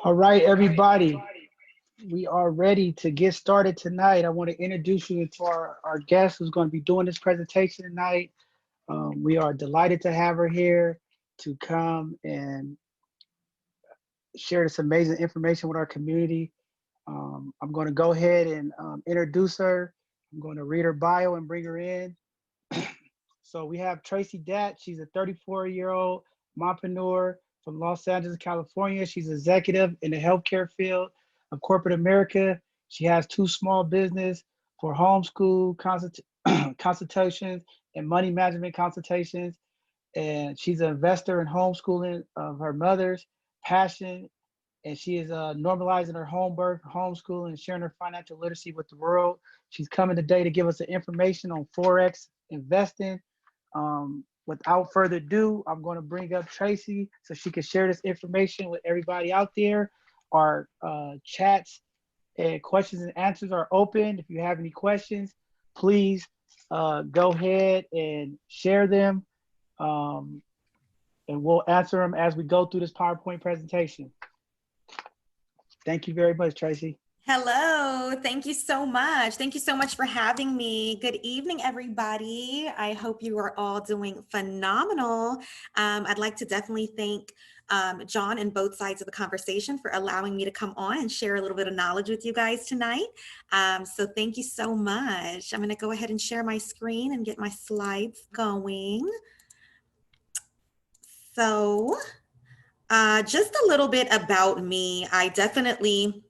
All right, everybody, we are ready to get started tonight. I want to introduce you to our guest who's going to be doing this presentation tonight. We are delighted to have her here to come and share this amazing information with our community. I'm going to go ahead and introduce her. I'm going to read her bio and bring her in. So we have Tracy Datt. She's a 34-year-old mompreneur from Los Angeles, California. She's executive in the healthcare field of corporate America. She has two small business for homeschool consultations and money management consultations. And she's an investor in homeschooling of her mother's passion. And she is normalizing her home birth, homeschooling, and sharing her financial literacy with the world. She's coming today to give us the information on Forex investing. Without further ado, I'm going to bring up Tracy so she can share this information with everybody out there. Our chats and questions and answers are open. If you have any questions, please go ahead and share them, and we'll answer them as we go through this PowerPoint presentation. Thank you very much, Tracy. Hello, thank you so much. Thank you so much for having me. Good evening, everybody. I hope you are all doing phenomenal. I'd like to definitely thank John and both sides of the conversation for allowing me to come on and share a little bit of knowledge with you guys tonight. So thank you so much. I'm going to go ahead and share my screen and get my slides going. So just a little bit about me. I definitely...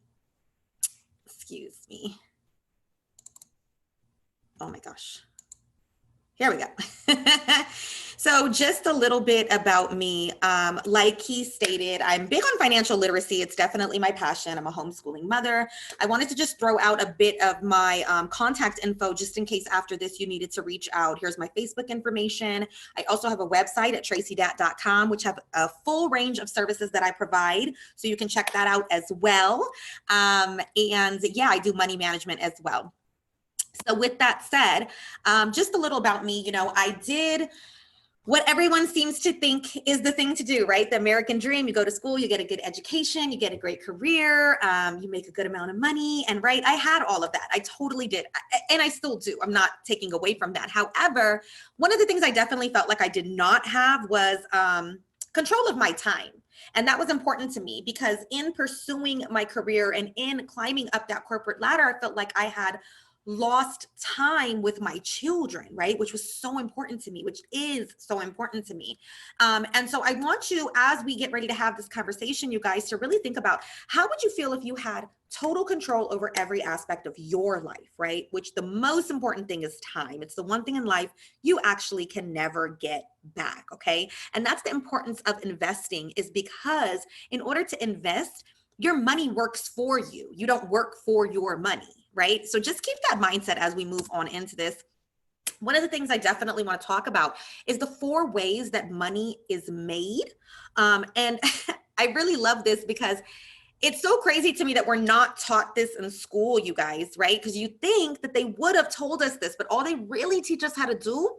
Excuse me. Oh my gosh. Here we go. So just a little bit about me. Like he stated, I'm big on financial literacy. It's definitely my passion. I'm a homeschooling mother. I wanted to just throw out a bit of my contact info just in case after this you needed to reach out. Here's my Facebook information. I also have a website at tracydatt.com, which have a full range of services that I provide. So you can check that out as well. And yeah, I do money management as well. So with that said, just a little about me, I did what everyone seems to think is the thing to do, right? The American dream, you go to school, you get a good education, you get a great career, you make a good amount of money. And right, I had all of that. I totally did. And I still do. I'm not taking away from that. However, one of the things I definitely felt like I did not have was control of my time. And that was important to me because in pursuing my career and in climbing up that corporate ladder, I felt like I had lost time with my children, right? Which was so important to me, which is so important to me. And so I want you, as we get ready to have this conversation, you guys, to really think about how would you feel if you had total control over every aspect of your life, right? Which the most important thing is time. It's the one thing in life you actually can never get back, okay? And that's the importance of investing, is because in order to invest, your money works for you. You don't work for your money, right? So just keep that mindset as we move on into this. One of the things I definitely want to talk about is the 4 ways that money is made. And I really love this because it's so crazy to me that we're not taught this in school, you guys, right? Because you think that they would have told us this, but all they really teach us how to do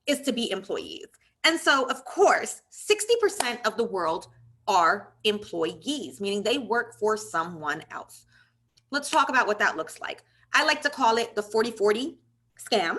is to be employees. And so, of course, 60% of the world are employees, meaning they work for someone else. Let's talk about what that looks like. I like to call it the 40-40 scam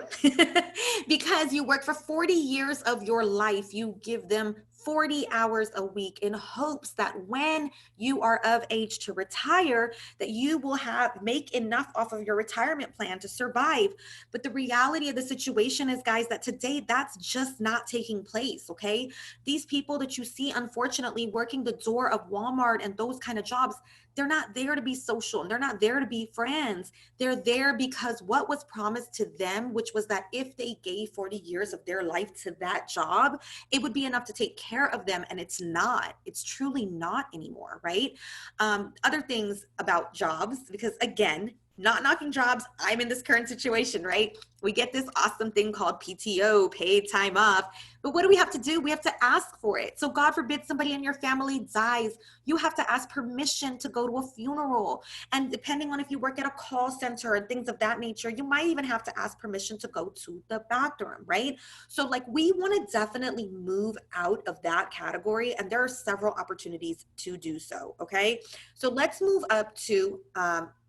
because you work for 40 years of your life. You give them 40 hours a week in hopes that when you are of age to retire, that you will make enough off of your retirement plan to survive. But the reality of the situation is, guys, that today that's just not taking place, okay? These people that you see, unfortunately, working the door of Walmart and those kind of jobs, they're not there to be social and they're not there to be friends. They're there because what was promised to them, which was that if they gave 40 years of their life to that job, it would be enough to take care of them. And it's not. It's truly not anymore, right? Other things about jobs, because again, not knocking jobs. I'm in this current situation, right? We get this awesome thing called PTO, paid time off. But what do we have to do? We have to ask for it. So God forbid somebody in your family dies. You have to ask permission to go to a funeral. And depending on if you work at a call center and things of that nature, you might even have to ask permission to go to the bathroom, right? So like we want to definitely move out of that category. And there are several opportunities to do so, okay? So let's move up to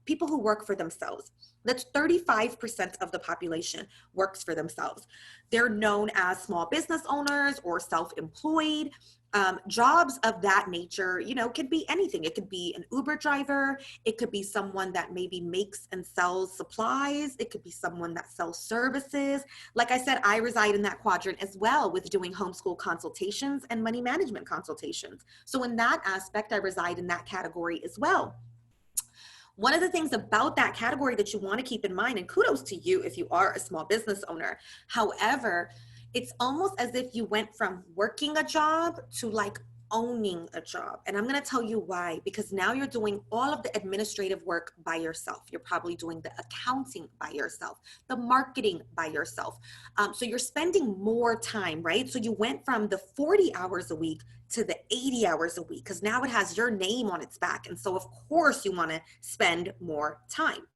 people who work for themselves. That's 35% of the population works for themselves. They're known as small business owners or self-employed. Jobs of that nature, you know, could be anything. It could be an Uber driver. It could be someone that maybe makes and sells supplies. It could be someone that sells services. Like I said, I reside in that quadrant as well with doing homeschool consultations and money management consultations. So in that aspect, I reside in that category as well. One of the things about that category that you want to keep in mind, and kudos to you if you are a small business owner. However, it's almost as if you went from working a job to like owning a job. And I'm going to tell you why, because now you're doing all of the administrative work by yourself. You're probably doing the accounting by yourself, the marketing by yourself. So you're spending more time, right? So you went from the 40 hours a week to the 80 hours a week, because now it has your name on its back. And so of course you want to spend more time.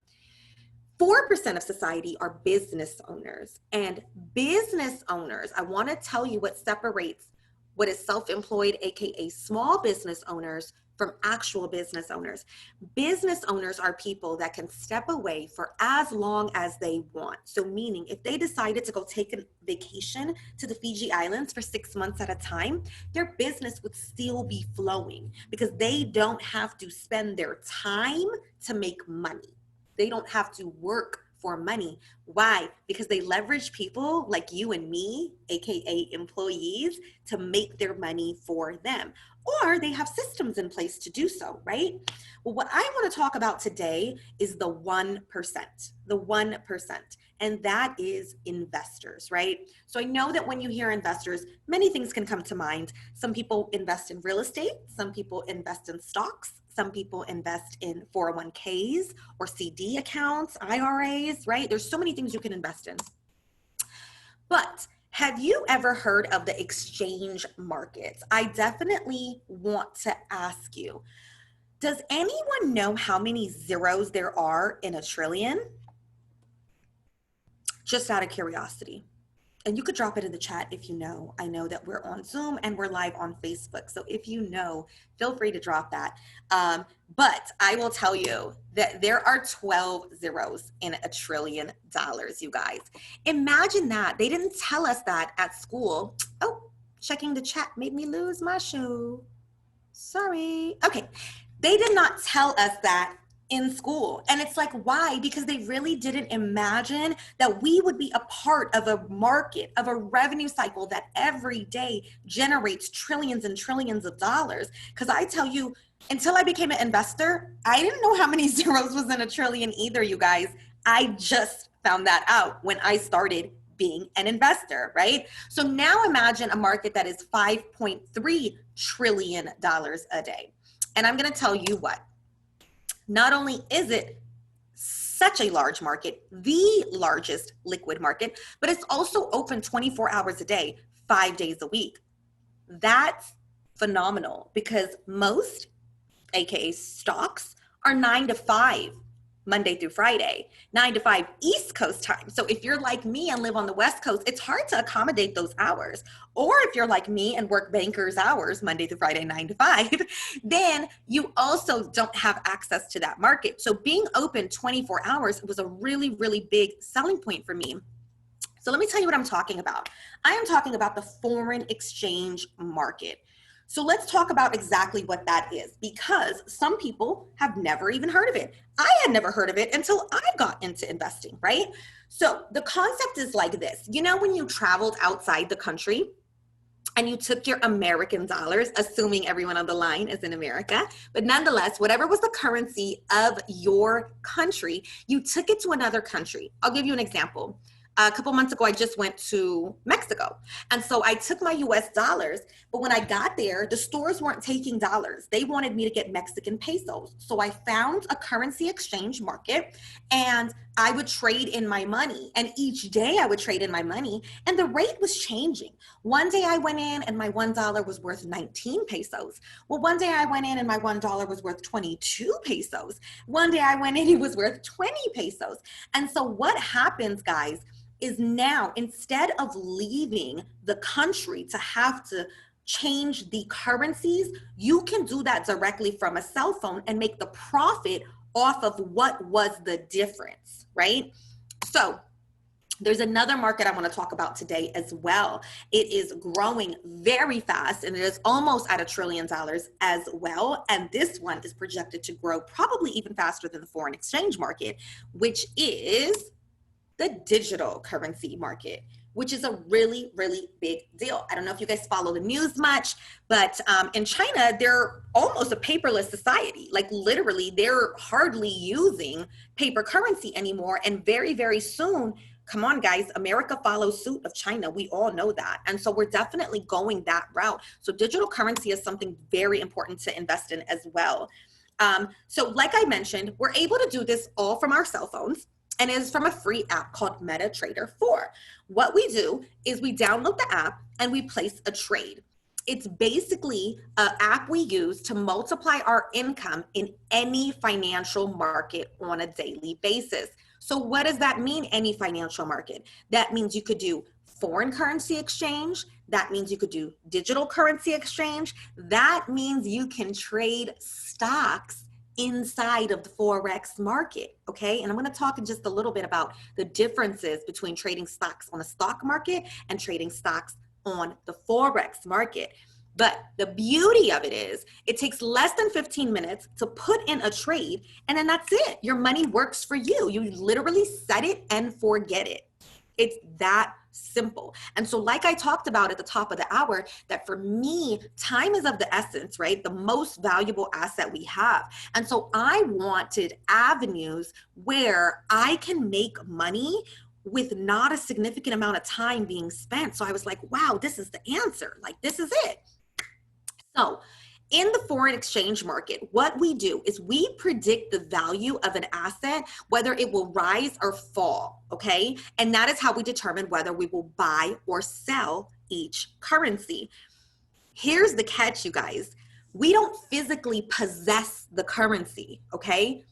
4% of society are business owners, and business owners, I want to tell you what separates what is self-employed, AKA small business owners, from actual business owners. Business owners are people that can step away for as long as they want. So meaning if they decided to go take a vacation to the Fiji Islands for 6 months at a time, their business would still be flowing because they don't have to spend their time to make money. They don't have to work for money. Why? Because they leverage people like you and me, AKA employees, to make their money for them. Or they have systems in place to do so, right? Well, what I want to talk about today is the 1%, the 1%, and that is investors, right? So I know that when you hear investors, many things can come to mind. Some people invest in real estate, some people invest in stocks, some people invest in 401ks or CD accounts, IRAs, right? There's so many things you can invest in. But have you ever heard of the exchange markets? I definitely want to ask you, does anyone know how many zeros there are in a trillion? Just out of curiosity. And you could drop it in the chat if you know. I know that we're on Zoom and we're live on Facebook. So if you know, feel free to drop that. But I will tell you that there are 12 zeros in $1 trillion, you guys. Imagine that. They didn't tell us that at school. Oh, checking the chat made me lose my shoe. Sorry. Okay. They did not tell us that in school. And it's like, why? Because they really didn't imagine that we would be a part of a market, of a revenue cycle that every day generates trillions and trillions of dollars. Because I tell you, until I became an investor, I didn't know how many zeros was in $1 trillion either, you guys. I just found that out when I started being an investor, right? So now imagine a market that is $5.3 trillion a day. And I'm going to tell you what. Not only is it such a large market, the largest liquid market, but it's also open 24 hours a day, 5 days a week. That's phenomenal because most, AKA stocks, are 9 to 5, Monday through Friday, 9 to 5 East Coast time. So if you're like me and live on the West Coast, it's hard to accommodate those hours. Or if you're like me and work bankers hours, Monday through Friday, 9 to 5, then you also don't have access to that market. So being open 24 hours was a really, really big selling point for me. So let me tell you what I'm talking about. I am talking about the foreign exchange market. So let's talk about exactly what that is, because some people have never even heard of it. I had never heard of it until I got into investing, right? So the concept is like this. You know, when you traveled outside the country and you took your American dollars, assuming everyone on the line is in America, but nonetheless, whatever was the currency of your country, you took it to another country. I'll give you an example. a couple months ago, I just went to Mexico. And so I took my US dollars, but when I got there, the stores weren't taking dollars. They wanted me to get Mexican pesos. So I found a currency exchange market and I would trade in my money. And each day I would trade in my money and the rate was changing. One day I went in and my $1 was worth 19 pesos. Well, one day I went in and my $1 was worth 22 pesos. One day I went in, it was worth 20 pesos. And so what happens, guys, is now instead of leaving the country to have to change the currencies, you can do that directly from a cell phone and make the profit off of what was the difference, right? So there's another market I want to talk about today as well. It is growing very fast and it is almost at $1 trillion as well. And this one is projected to grow probably even faster than the foreign exchange market, which is the digital currency market, which is a really, really big deal. I don't know if you guys follow the news much, but in China, they're almost a paperless society. Like literally, they're hardly using paper currency anymore. And very, very soon, come on, guys, America follows suit of China. We all know that. And so we're definitely going that route. So digital currency is something very important to invest in as well. So like I mentioned, we're able to do this all from our cell phones. And it is from a free app called MetaTrader 4. What we do is we download the app and we place a trade. It's basically an app we use to multiply our income in any financial market on a daily basis. So what does that mean, any financial market? That means you could do foreign currency exchange. That means you could do digital currency exchange. That means you can trade stocks inside of the Forex market, okay? And I'm gonna talk in just a little bit about the differences between trading stocks on the stock market and trading stocks on the Forex market. But the beauty of it is it takes less than 15 minutes to put in a trade and then that's it. Your money works for you. You literally set it and forget it. It's that simple. And so like I talked about at the top of the hour, that for me, time is of the essence, right? The most valuable asset we have. And so I wanted avenues where I can make money with not a significant amount of time being spent. So I was like, wow, this is the answer. Like, this is it. So in the foreign exchange market, what we do is we predict the value of an asset, whether it will rise or fall, okay? And that is how we determine whether we will buy or sell each currency. Here's the catch, you guys. We don't physically possess the currency, okay?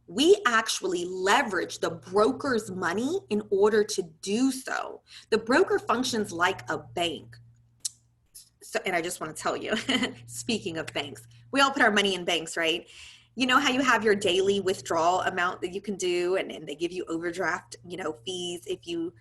We actually leverage the broker's money in order to do so. The broker functions like a bank. So, and I just want to tell you, speaking of banks, we all put our money in banks, right? You know how you have your daily withdrawal amount that you can do and they give you overdraft, fees if you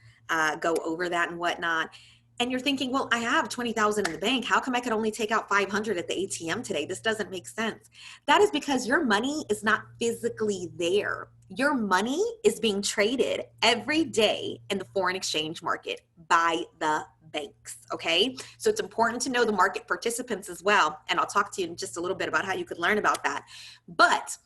go over that and whatnot. And you're thinking, well, I have 20,000 in the bank. How come I could only take out 500 at the ATM today? This doesn't make sense. That is because your money is not physically there. Your money is being traded every day in the foreign exchange market by the banks, okay? So it's important to know the market participants as well. And I'll talk to you in just a little bit about how you could learn about that. But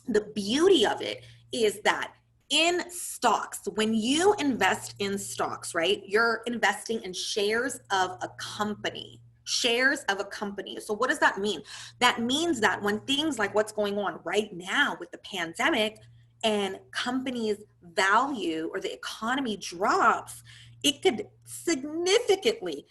the beauty of it is that in stocks, when you invest in stocks, right, you're investing in shares of a company. Shares of a company. So what does that mean? That means that when things like what's going on right now with the pandemic and companies' value or the economy drops, it could significantly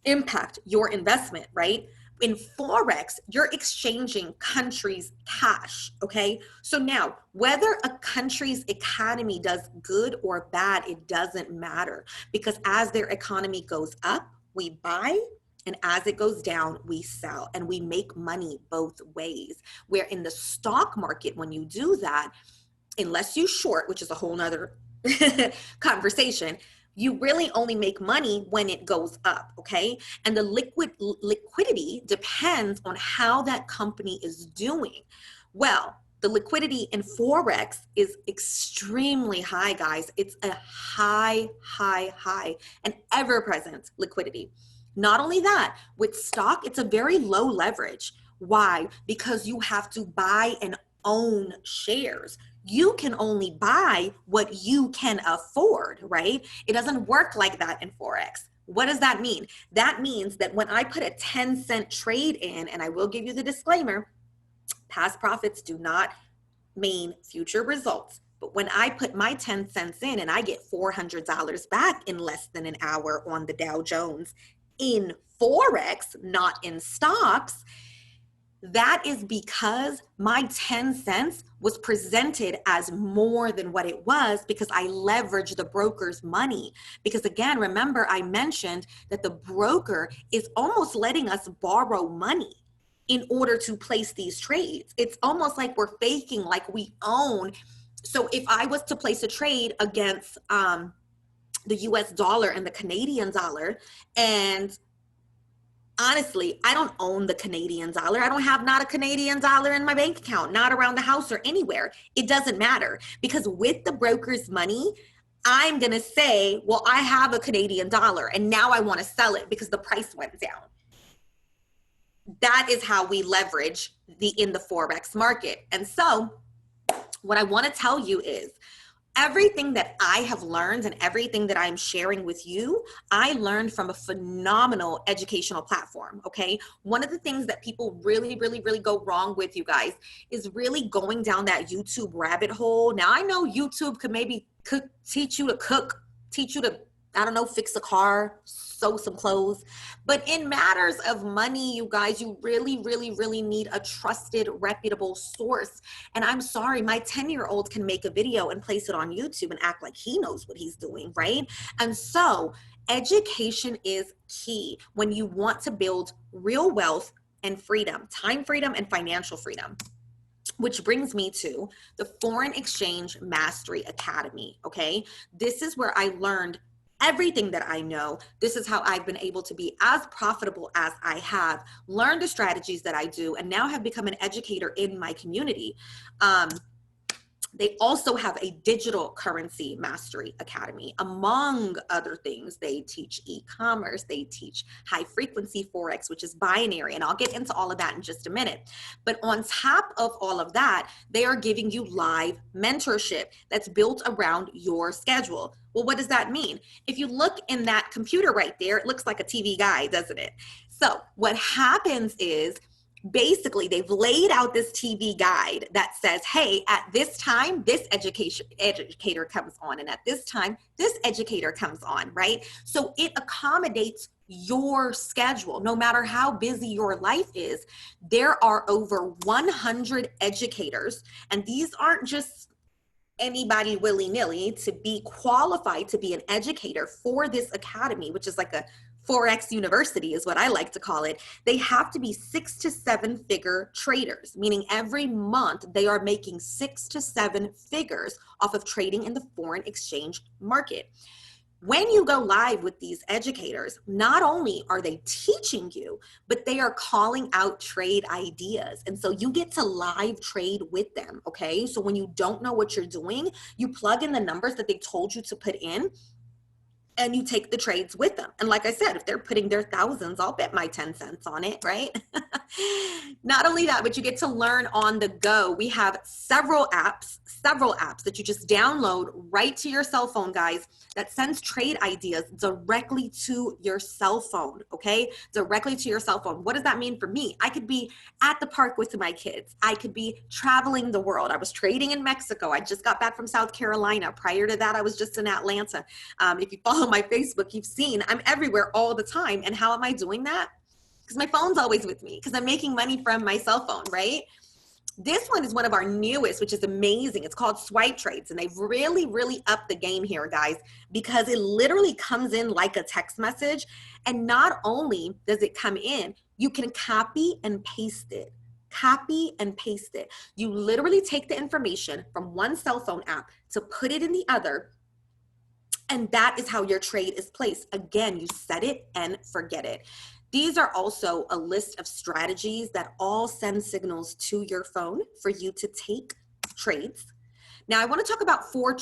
impact your investment, right? In Forex, you're exchanging countries' cash, okay? So now, whether a country's economy does good or bad, it doesn't matter because as their economy goes up, we buy, and as it goes down, we sell, and we make money both ways. Where in the stock market, when you do that, unless you short, which is a whole nother conversation, you really only make money when it goes up, okay? And the liquidity depends on how that company is doing. Well, the liquidity in Forex is extremely high, guys. It's a high, and ever-present liquidity. Not only that, with stock, it's a very low leverage. Why? Because you have to buy and own shares. You can only buy what you can afford, right? It doesn't work like that in Forex. What does that mean? That means that when I put a 10-cent trade in, and I will give you the disclaimer, past profits do not mean future results. But when I put my 10 cents in and I get $400 back in less than an hour on the Dow Jones in Forex, not in stocks, that is because my 10 cents was presented as more than what it was because I leveraged the broker's money. Because again, remember I mentioned that the broker is almost letting us borrow money in order to place these trades. It's almost like we're faking like we own. So if I was to place a trade against the US dollar and the Canadian dollar, and honestly, I don't own the Canadian dollar. I don't have not a Canadian dollar in my bank account, not around the house or anywhere. It doesn't matter because with the broker's money, I'm going to say, well, I have a Canadian dollar and now I want to sell it because the price went down. That is how we leverage in the Forex market. And so what I want to tell you is everything that I have learned and everything that I'm sharing with you, I learned from a phenomenal educational platform, okay? One of the things that people really go wrong with, you guys, is really going down that YouTube rabbit hole. Now, I know YouTube could maybe teach you to cook, teach you to, I don't know, fix a car, sew some clothes. But in matters of money, you guys, you really need a trusted, reputable source. And I'm sorry, my 10-year-old can make a video and place it on YouTube and act like he knows what he's doing, right? And so education is key when you want to build real wealth and freedom, time freedom and financial freedom. Which brings me to the Foreign Exchange Mastery Academy, okay? This is where I learned everything that I know. This is how I've been able to be as profitable as I have, learned the strategies that I do, and now have become an educator in my community. They also have a digital currency mastery academy. Among other things, they teach e-commerce, they teach high frequency Forex, which is binary. And I'll get into all of that in just a minute. But on top of all of that, they are giving you live mentorship that's built around your schedule. Well, what does that mean? If you look in that computer right there, it looks like a TV guide, doesn't it? So what happens is, basically, they've laid out this TV guide that says, hey, at this time, this educator comes on, and at this time, this educator comes on, right? So it accommodates your schedule. No matter how busy your life is, there are over 100 educators, and these aren't just anybody willy-nilly. To be qualified to be an educator for this academy, which is like a Forex University is what I like to call it, they have to be 6 to 7 figure traders, meaning every month they are making 6 to 7 figures off of trading in the foreign exchange market. When you go live with these educators, not only are they teaching you, but they are calling out trade ideas. And so you get to live trade with them, okay? So when you don't know what you're doing, you plug in the numbers that they told you to put in, and you take the trades with them. And like I said, if they're putting their thousands, I'll bet my 10 cents on it, right? Not only that, but you get to learn on the go. We have several apps that you just download right to your cell phone, guys, that sends trade ideas directly to your cell phone, okay? Directly to your cell phone. What does that mean for me? I could be at the park with my kids. I could be traveling the world. I was trading in Mexico. I just got back from South Carolina. Prior to that, I was just in Atlanta. If you follow my Facebook, you've seen I'm everywhere all the time. And how am I doing that? Because my phone's always with me, because I'm making money from my cell phone, right? This one is one of our newest, which is amazing. It's called SWIPETRADES, and they've really upped the game here, guys, because it literally comes in like a text message. And not only does it come in, you can copy and paste it. Copy and paste it. You literally take the information from one cell phone app to put it in the other, and that is how your trade is placed. Again, you set it and forget it. These are also a list of strategies that all send signals to your phone for you to take trades. Now, I want to talk about 4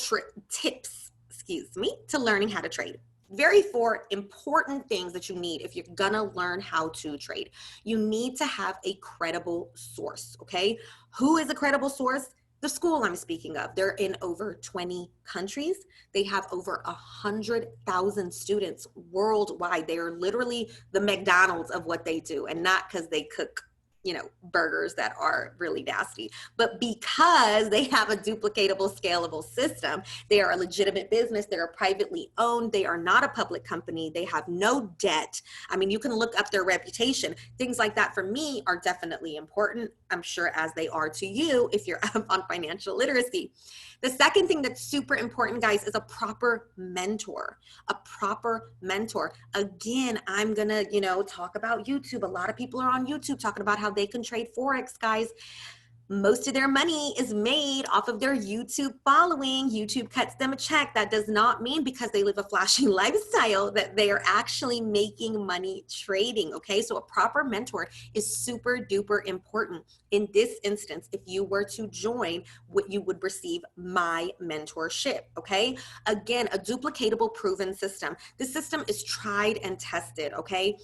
tips, to learning how to trade. Very 4 important things that you need if you're gonna learn how to trade. You need to have a credible source, okay? Who is a credible source? The school I'm speaking of, they're in over 20 countries. They have over 100,000 students worldwide. They are literally the McDonald's of what they do, and not because they cook, you know, burgers that are really nasty, but because they have a duplicatable, scalable system. They are a legitimate business. They are privately owned. They are not a public company. They have no debt. I mean, you can look up their reputation. Things like that for me are definitely important. I'm sure as they are to you if you're on financial literacy. The second thing that's super important, guys, is a proper mentor. A proper mentor. Again, I'm gonna, you know, talk about YouTube. A lot of people are on YouTube talking about how they can trade Forex, guys. Most of their money is made off of their YouTube following. YouTube cuts them a check. That does not mean because they live a flashy lifestyle that they are actually making money trading, okay? So a proper mentor is super duper important. In this instance, if you were to join, you would receive my mentorship, okay? Again, a duplicatable, proven system. This system is tried and tested, okay?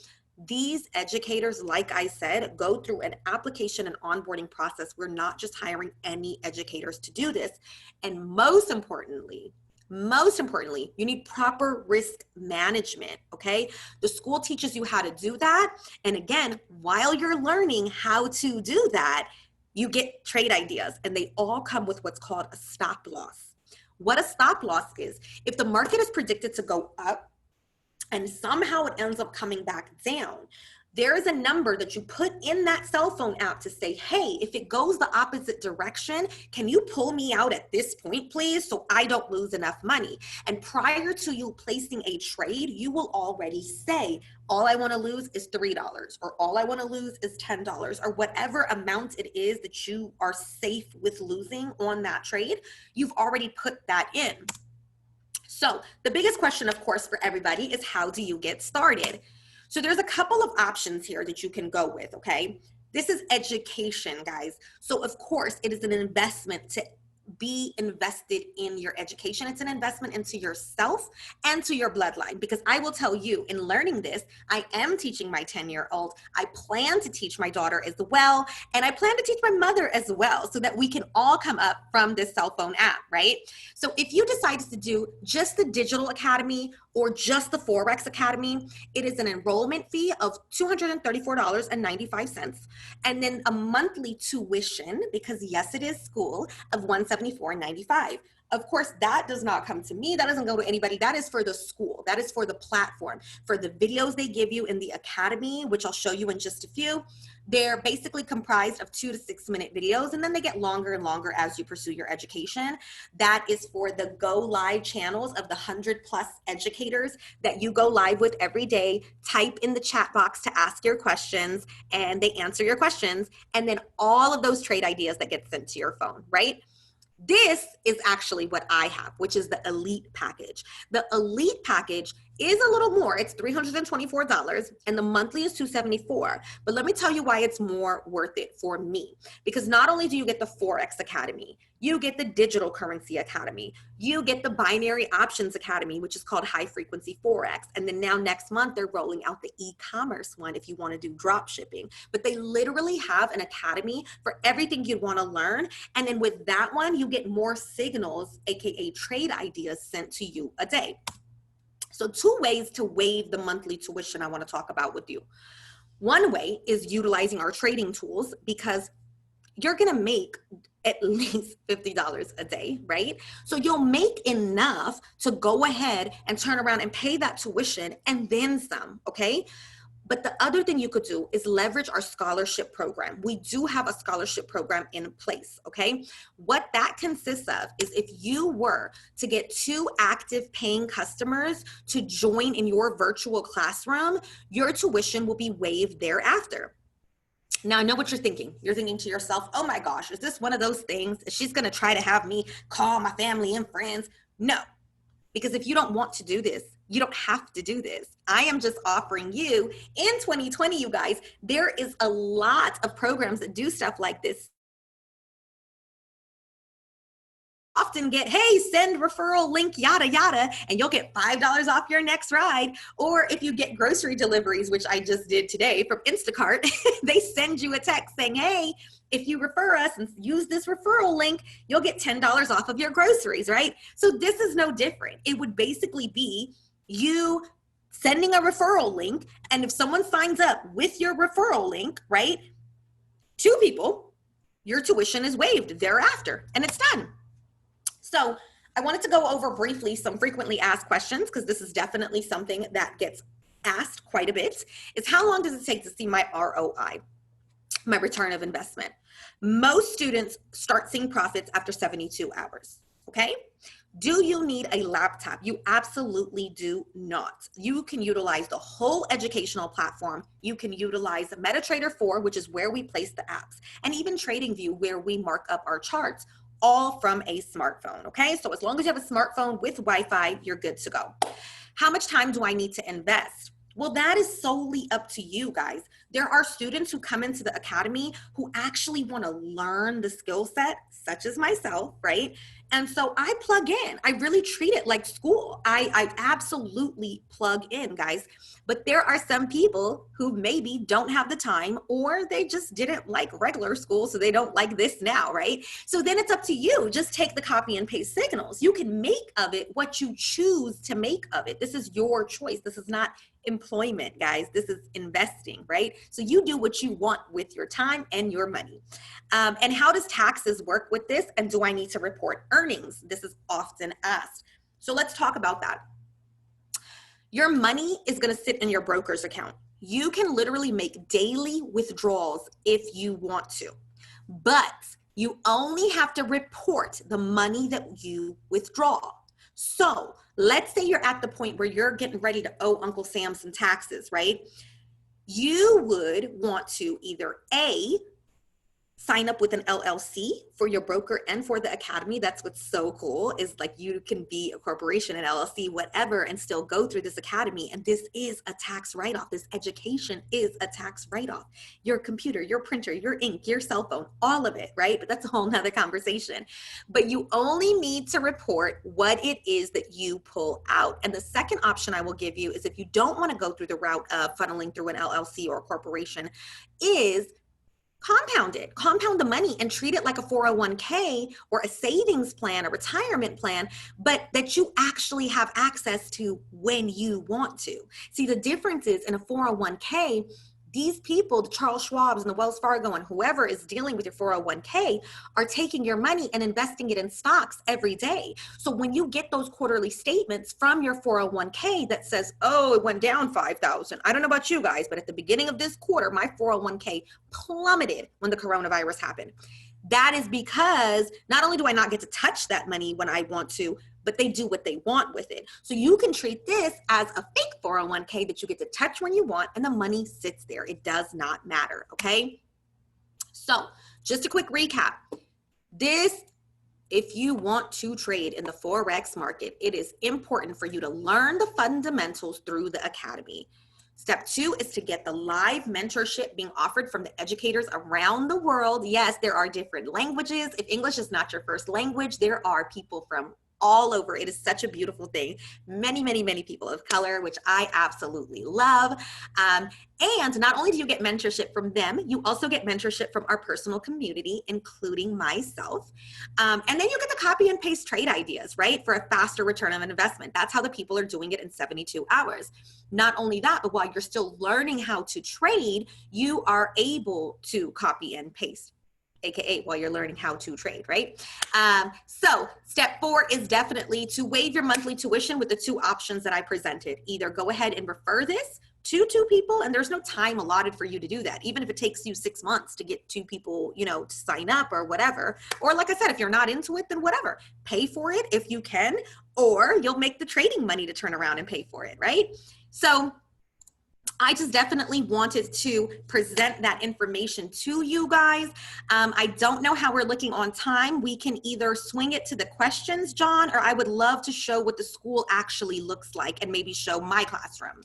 These educators, like I said, go through an application and onboarding process. We're not just hiring any educators to do this. And most importantly, you need proper risk management, okay? The school teaches you how to do that. And again, while you're learning how to do that, you get trade ideas, and they all come with what's called a stop loss. What a stop loss is, if the market is predicted to go up, and somehow it ends up coming back down, there is a number that you put in that cell phone app to say, hey, if it goes the opposite direction, can you pull me out at this point, please, so I don't lose enough money? And prior to you placing a trade, you will already say, all I want to lose is $3, or all I want to lose is $10, or whatever amount it is that you are safe with losing on that trade. You've already put that in. So the biggest question, of course, for everybody is, how do you get started? So there's a couple of options here that you can go with, okay? This is education, guys. So of course, it is an investment to be invested in your education. It's an investment into yourself and to your bloodline, because I will tell you, in learning this, I am teaching my 10-year-old. I plan to teach my daughter as well, and I plan to teach my mother as well, so that we can all come up from this cell phone app, right? So if you decide to do just the Digital Academy or just the Forex Academy, it is an enrollment fee of $234.95, and then a monthly tuition, because yes, it is school, of $174.95. Of course, that does not come to me. That doesn't go to anybody. That is for the school. That is for the platform. For the videos they give you in the academy, which I'll show you in just a few, they're basically comprised of 2 to 6 minute videos, and then they get longer and longer as you pursue your education. That is for the go live channels of the 100+ educators that you go live with every day. Type in the chat box to ask your questions, and they answer your questions, and then all of those trade ideas that get sent to your phone, right? This is actually what I have, which is the elite package. The elite package is a little more. It's $324, and the monthly is $274. But let me tell you why it's more worth it for me. Because not only do you get the Forex Academy, you get the Digital Currency Academy, you get the Binary Options Academy, which is called High Frequency Forex. And then now next month, they're rolling out the e-commerce one if you want to do drop shipping. But they literally have an academy for everything you'd want to learn. And then with that one, you get more signals, AKA trade ideas, sent to you a day. So 2 ways to waive the monthly tuition I want to talk about with you. One way is utilizing our trading tools, because you're going to make at least $50 a day, right? So you'll make enough to go ahead and turn around and pay that tuition and then some, okay? But the other thing you could do is leverage our scholarship program. We do have a scholarship program in place, okay? What that consists of is, if you were to get 2 active paying customers to join in your virtual classroom, your tuition will be waived thereafter. Now, I know what you're thinking. You're thinking to yourself, oh my gosh, is this one of those things? She's gonna try to have me call my family and friends? No, because if you don't want to do this, you don't have to do this. I am just offering you in 2020, you guys, there is a lot of programs that do stuff like this. Often get, hey, send referral link, yada, yada, and you'll get $5 off your next ride. Or if you get grocery deliveries, which I just did today from Instacart, they send you a text saying, hey, if you refer us and use this referral link, you'll get $10 off of your groceries, right? So this is no different. It would basically be you sending a referral link, and if someone signs up with your referral link, right, 2 people, your tuition is waived thereafter, and it's done. So I wanted to go over briefly some frequently asked questions, because this is definitely something that gets asked quite a bit, is how long does it take to see my ROI, my return of investment? Most students start seeing profits after 72 hours, okay? Do you need a laptop? You absolutely do not. You can utilize the whole educational platform. You can utilize MetaTrader 4, which is where we place the apps, and even TradingView, where we mark up our charts, all from a smartphone, okay? So as long as you have a smartphone with Wi-Fi, you're good to go. How much time do I need to invest? Well, that is solely up to you guys. There are students who come into the academy who actually want to learn the skill set, such as myself, right? And so I plug in. I really treat it like school. I absolutely plug in, guys. But there are some people who maybe don't have the time, or they just didn't like regular school, so they don't like this now, right? So then it's up to you. Just take the copy and paste signals. You can make of it what you choose to make of it. This is your choice. This is not employment, guys. This is investing, right? So you do what you want with your time and your money. And how does taxes work with this? And do I need to report earnings? This is often asked. So let's talk about that. Your money is going to sit in your broker's account. You can literally make daily withdrawals if you want to, but you only have to report the money that you withdraw. So let's say you're at the point where you're getting ready to owe Uncle Sam some taxes, right? You would want to either A, sign up with an LLC for your broker and for the academy. That's what's so cool, is like you can be a corporation, an LLC, whatever, and still go through this academy. And this is a tax write-off. This education is a tax write-off. Your computer, your printer, your ink, your cell phone, all of it, right? But that's a whole nother conversation. But you only need to report what it is that you pull out. And the second option I will give you is, if you don't want to go through the route of funneling through an LLC or a corporation, is compound the money and treat it like a 401k or a savings plan, a retirement plan, but that you actually have access to when you want to. See, the difference is, in a 401k, these people, the Charles Schwabs and the Wells Fargo and whoever is dealing with your 401k, are taking your money and investing it in stocks every day. So when you get those quarterly statements from your 401k that says, oh, it went down 5,000. I don't know about you guys, but at the beginning of this quarter, my 401k plummeted when the coronavirus happened. That is because not only do I not get to touch that money when I want to, but they do what they want with it. So you can treat this as a fake 401k that you get to touch when you want, and the money sits there. It does not matter, okay? So just a quick recap. This, if you want to trade in the Forex market, it is important for you to learn the fundamentals through the academy. Step 2 is to get the live mentorship being offered from the educators around the world. Yes, there are different languages. If English is not your first language, there are people from all over. It is such a beautiful thing. Many, many, many people of color, which I absolutely love. And not only do you get mentorship from them, you also get mentorship from our personal community, including myself. And then you get the copy and paste trade ideas, right? For a faster return on investment. That's how the people are doing it in 72 hours. Not only that, but while you're still learning how to trade, you are able to copy and paste, AKA while you're learning how to trade, right? So step 4 is definitely to waive your monthly tuition with the 2 options that I presented. Either go ahead and refer this to 2 people, and there's no time allotted for you to do that, even if it takes you 6 months to get 2 people, you know, to sign up or whatever. Or like I said, if you're not into it, then whatever. Pay for it if you can, or you'll make the trading money to turn around and pay for it, right? So I just definitely wanted to present that information to you guys. I don't know how we're looking on time. We can either swing it to the questions, John, or I would love to show what the school actually looks like and maybe show my classroom.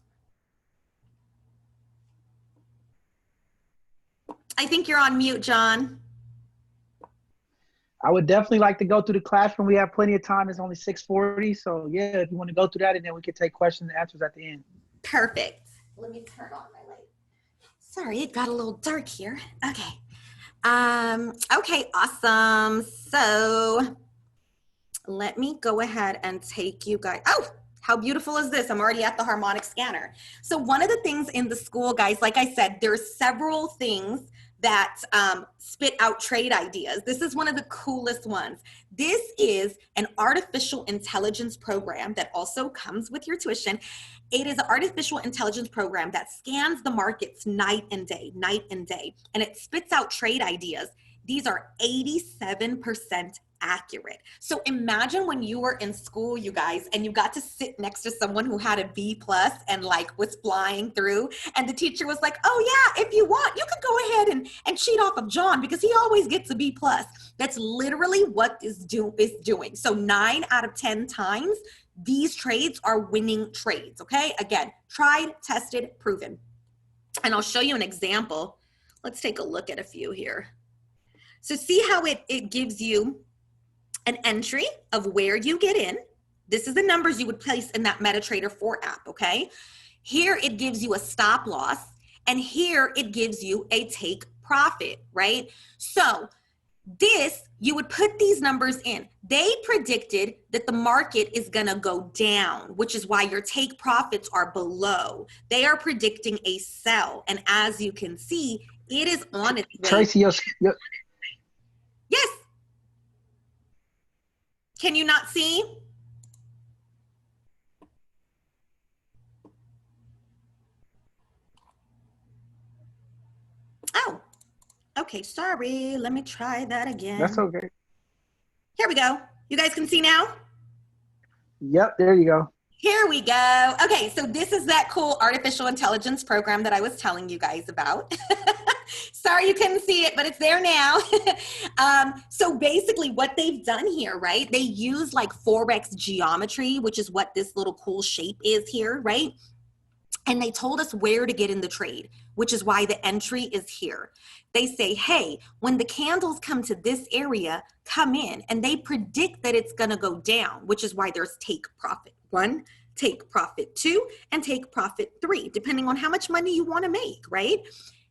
I think you're on mute, John. I would definitely like to go through the classroom. We have plenty of time. It's only 6:40. So yeah, if you want to go through that, and then we can take questions and answers at the end. Perfect. Let me turn on my light. Sorry, it got a little dark here. Okay. Okay, awesome. So let me go ahead and take you guys. Oh, how beautiful is this? I'm already at the harmonic scanner. So one of the things in the school, guys, like I said, there's several things that spit out trade ideas. This is one of the coolest ones. This is an artificial intelligence program that also comes with your tuition. It is an artificial intelligence program that scans the markets night and day, and it spits out trade ideas. These are 87% accurate. So imagine when you were in school, you guys, and you got to sit next to someone who had a B plus and like was flying through, and the teacher was like, oh yeah, if you want, you could go ahead and cheat off of John because he always gets a B plus. That's literally what is doing. So 9 out of 10 times, these trades are winning trades, okay? Again, tried, tested, proven. And I'll show you an example. Let's take a look at a few here. So see how it gives you an entry of where you get in. This is the numbers you would place in that MetaTrader 4 app, okay? Here it gives you a stop loss, and here it gives you a take profit, right? So this, you would put these numbers in. They predicted that the market is gonna go down, which is why your take profits are below. They are predicting a sell, and as you can see, it is on its way. Tracy, Yes. Can you not see? Oh, okay, sorry. Let me try that again. that's okay. Here we go. You guys can see now? Yep, there you go. Here we go. Okay, so this is that cool artificial intelligence program that I was telling you guys about. Sorry you couldn't see it, but it's there now. So basically what they've done here, right? They use like Forex geometry, which is what this little cool shape is here, right? And they told us where to get in the trade, which is why the entry is here. They say, hey, when the candles come to this area, come in. And they predict that it's gonna go down, which is why there's take profit 1, take profit 2, and take profit 3, depending on how much money you wanna make, right?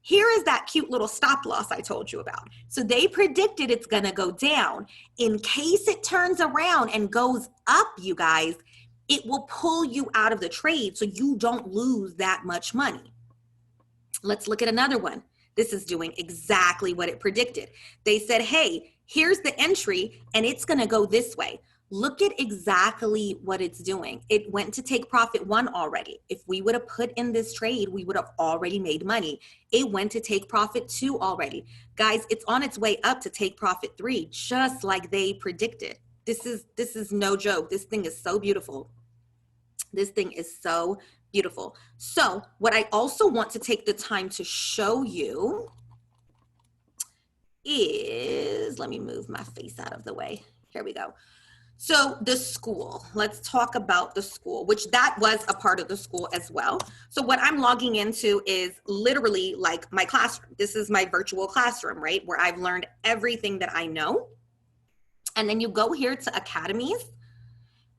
Here is that cute little stop loss I told you about. So they predicted it's gonna go down. In case it turns around and goes up, you guys, it will pull you out of the trade so you don't lose that much money. Let's look at another one. This is doing exactly what it predicted. They said, hey, here's the entry and it's gonna go this way. Look at exactly what it's doing. It went to take profit 1 already. If we would have put in this trade, we would have already made money. It went to take profit 2 already. Guys, it's on its way up to take profit 3, just like they predicted. This is no joke. This thing is so beautiful. This thing is so beautiful. So what I also want to take the time to show you is, let me move my face out of the way. Here we go. So the school, let's talk about the school, which that was a part of the school as well. So what I'm logging into is literally like my classroom. This is my virtual classroom, right? Where I've learned everything that I know. And then you go here to academies.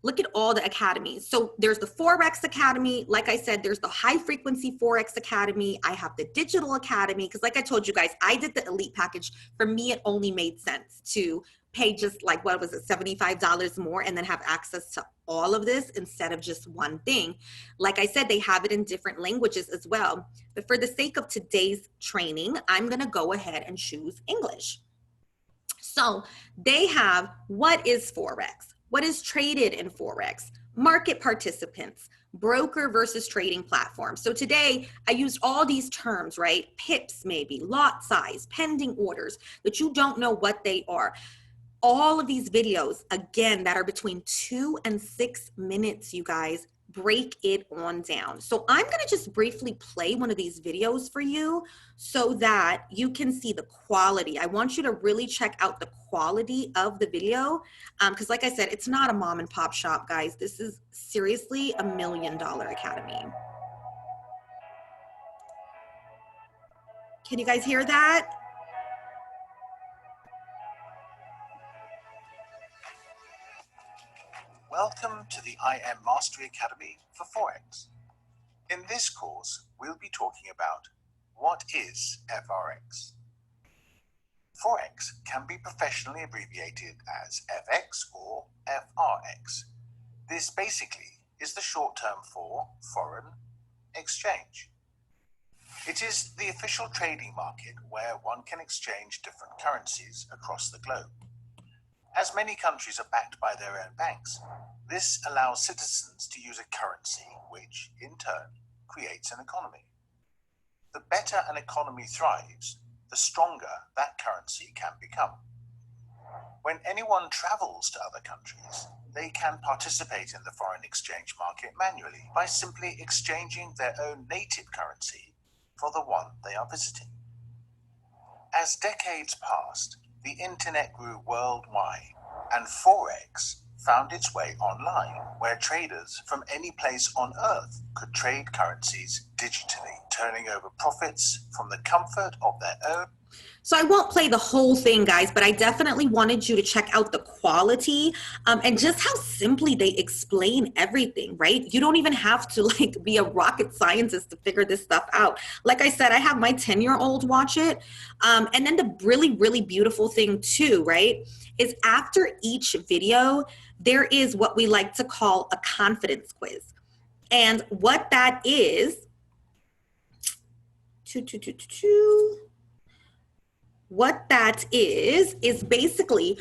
Look at all the academies. So there's the Forex Academy. Like I said, there's the High Frequency Forex Academy. I have the Digital Academy, because like I told you guys, I did the elite package. For me, it only made sense to pay just like, what was it, $75 more and then have access to all of this instead of just one thing. Like I said, they have it in different languages as well. But for the sake of today's training, I'm gonna go ahead and choose English. So they have, what is Forex? What is traded in Forex? Market participants, broker versus trading platform. So today I used all these terms, right? Pips maybe, lot size, pending orders, but you don't know what they are. All of these videos, again, that are between 2 and 6 minutes, you guys, break it on down. So I'm gonna just briefly play one of these videos for you so that you can see the quality. I want you to really check out the quality of the video, because like I said, it's not a mom and pop shop, guys. This is seriously $1 million academy. Can you guys hear that? Welcome to the IM Mastery Academy for Forex. In this course, we'll be talking about what is FRX. Forex can be professionally abbreviated as FX or FRX. This basically is the short term for foreign exchange. It is the official trading market where one can exchange different currencies across the globe. As many countries are backed by their own banks, this allows citizens to use a currency which, in turn, creates an economy. The better an economy thrives, the stronger that currency can become. When anyone travels to other countries, they can participate in the foreign exchange market manually by simply exchanging their own native currency for the one they are visiting. As decades passed, the internet grew worldwide, and Forex found its way online, where traders from any place on Earth could trade currencies digitally, turning over profits from the comfort of their own. So I won't play the whole thing, guys, but I definitely wanted you to check out the quality and just how simply they explain everything, right? You don't even have to like be a rocket scientist to figure this stuff out. Like I said, I have my 10-year-old watch it. And then the really, really beautiful thing too, right, is after each video, there is what we like to call a confidence quiz. And what that is, what that is basically,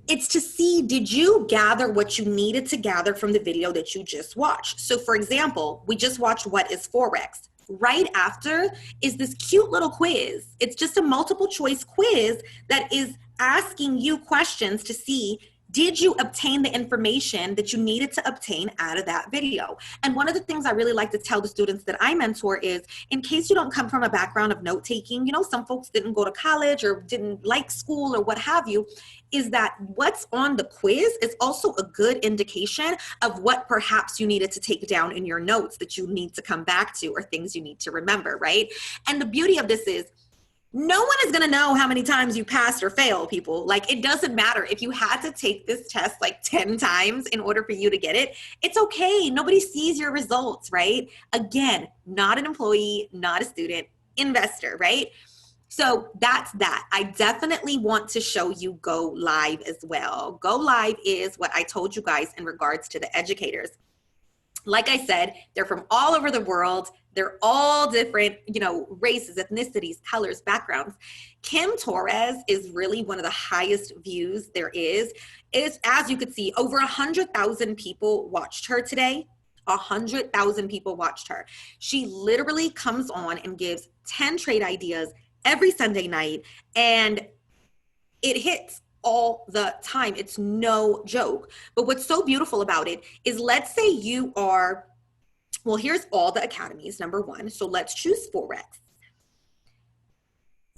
it's to see, did you gather what you needed to gather from the video that you just watched? So for example, we just watched What is Forex? Right after is this cute little quiz. It's just a multiple choice quiz that is asking you questions to see, did you obtain the information that you needed to obtain out of that video? And one of the things I really like to tell the students that I mentor is, in case you don't come from a background of note taking, you know, some folks didn't go to college or didn't like school or what have you, is that what's on the quiz is also a good indication of what perhaps you needed to take down in your notes that you need to come back to, or things you need to remember, right? And the beauty of this is, no one is going to know how many times you passed or failed, people. Like, it doesn't matter. If you had to take this test like 10 times in order for you to get it, it's okay. Nobody sees your results, right? Again, not an employee, not a student, investor, right? So that's that. I definitely want to show you Go Live as well. Go Live is what I told you guys in regards to the educators. Like I said, they're from all over the world. They're all different, you know, races, ethnicities, colors, backgrounds. Kim Torres is really one of the highest views there is. As you could see, over 100,000 people watched her today. 100,000 people watched her. She literally comes on and gives 10 trade ideas every Sunday night, and it hits all the time. It's no joke. But what's so beautiful about it is, let's say you are, well, here's all the academies, number one. So let's choose Forex.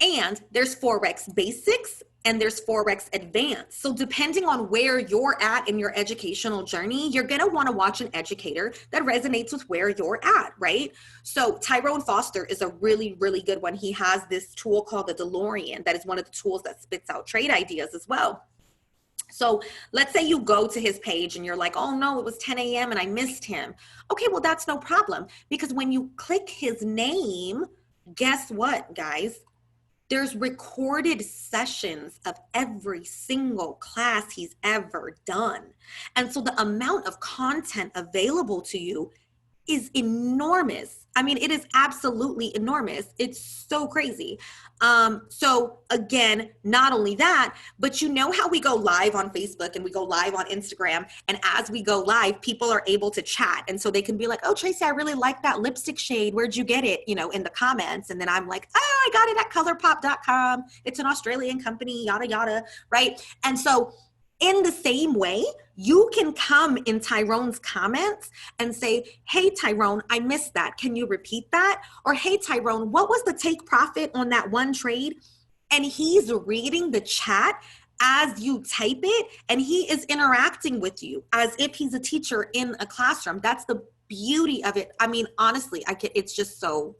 And there's Forex Basics and there's Forex Advanced. So depending on where you're at in your educational journey, you're gonna wanna watch an educator that resonates with where you're at, right? So Tyrone Foster is a really, really good one. He has this tool called the DeLorean that is one of the tools that spits out trade ideas as well. So let's say you go to his page and you're like, oh no, it was 10 a.m. and I missed him. Okay, well, that's no problem, because when you click his name, guess what, guys? There's recorded sessions of every single class he's ever done. And so the amount of content available to you is enormous. I mean, it is absolutely enormous. It's so crazy. So again, not only that, but you know how we go live on Facebook and we go live on Instagram, and as we go live, people are able to chat. And so they can be like, oh, Tracy, I really like that lipstick shade. Where'd you get it? You know, in the comments. And then I'm like, oh, I got it at colourpop.com. It's an Australian company, yada, yada, right? And so in the same way, you can come in Tyrone's comments and say, hey, Tyrone, I missed that. Can you repeat that? Or, hey, Tyrone, what was the take profit on that one trade? And he's reading the chat as you type it, and he is interacting with you as if he's a teacher in a classroom. That's the beauty of it. I mean, honestly, it's just so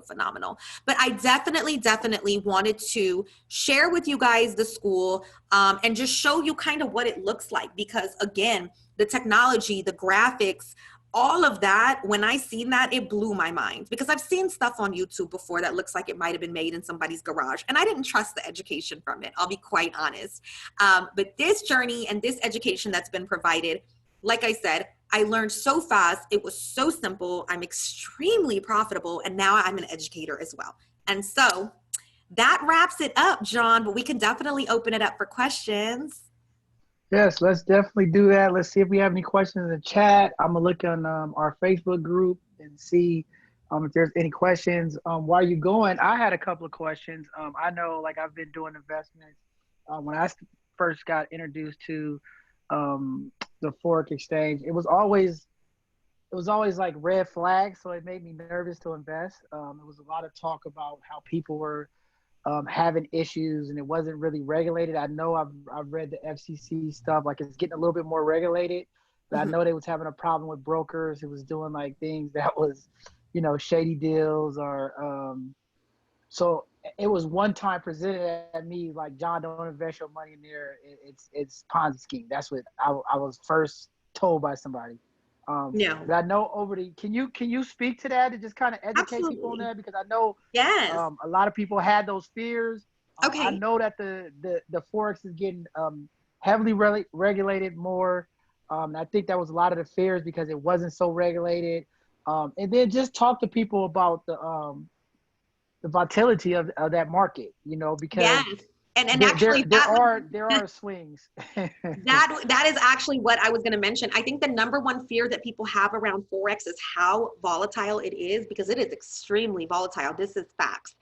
phenomenal. But I definitely wanted to share with you guys the school and just show you kind of what it looks like, because again, the technology, the graphics, all of that, when I seen that, it blew my mind, because I've seen stuff on YouTube before that looks like it might have been made in somebody's garage, and I didn't trust the education from it. I'll be quite honest. But this journey and this education that's been provided, like I said, I learned so fast. It was so simple. I'm extremely profitable, and now I'm an educator as well. And so that wraps it up, John, but we can definitely open it up for questions. Yes, let's definitely do that. Let's see if we have any questions in the chat. I'm gonna look on our Facebook group and see if there's any questions. While you're going, I had a couple of questions. I know, like, I've been doing investments. When I first got introduced to the Forex exchange, it was always like red flags, so it made me nervous to invest. There was a lot of talk about how people were having issues and it wasn't really regulated. I know I've read the FCC stuff, like it's getting a little bit more regulated, but I know they was having a problem with brokers. It was doing like things that was, shady deals or, so it was one time presented at me like, John, don't invest your money in there. It's Ponzi scheme. That's what I was first told by somebody. Yeah, But I know can you speak to that and just kind of educate people on absolutely. that? Because I know Yes. a lot of people had those fears. I Okay. know that the Forex is getting heavily regulated more. I think that was a lot of the fears because it wasn't so regulated. And then just talk to people about the volatility of that market, because Yes. And actually there that was are swings. that is actually what I was going to mention. I think the number one fear that people have around Forex is how volatile it is, because it is extremely volatile. This is facts.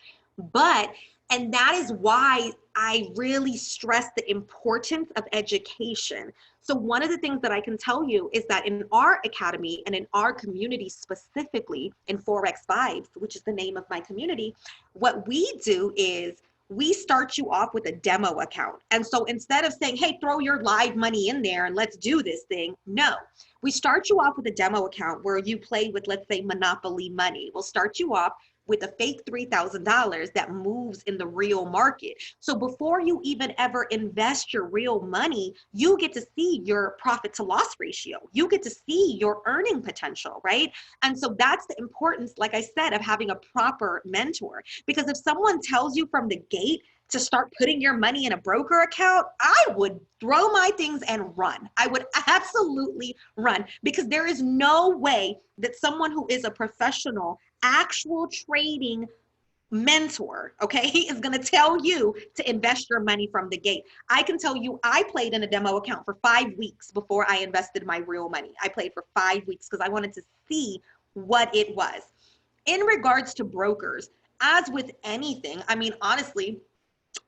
And that is why I really stress the importance of education. So one of the things that I can tell you is that in our academy and in our community, specifically in Forex Vibes, which is the name of my community, what we do is we start you off with a demo account. And so instead of saying, hey, throw your live money in there and let's do this thing, no. We start you off with a demo account where you play with, let's say, Monopoly money. We'll start you off with a fake $3,000 that moves in the real market. So before you even ever invest your real money, you get to see your profit to loss ratio. You get to see your earning potential, right? And so that's the importance, like I said, of having a proper mentor. Because if someone tells you from the gate to start putting your money in a broker account, I would throw my things and run. I would absolutely run, because there is no way that someone who is a professional, actual trading mentor, okay, is going to tell you to invest your money from the gate. I can tell you, I played in a demo account for 5 weeks before I invested my real money. I played for 5 weeks because I wanted to see what it was. In regards to brokers, as with anything, I mean, honestly,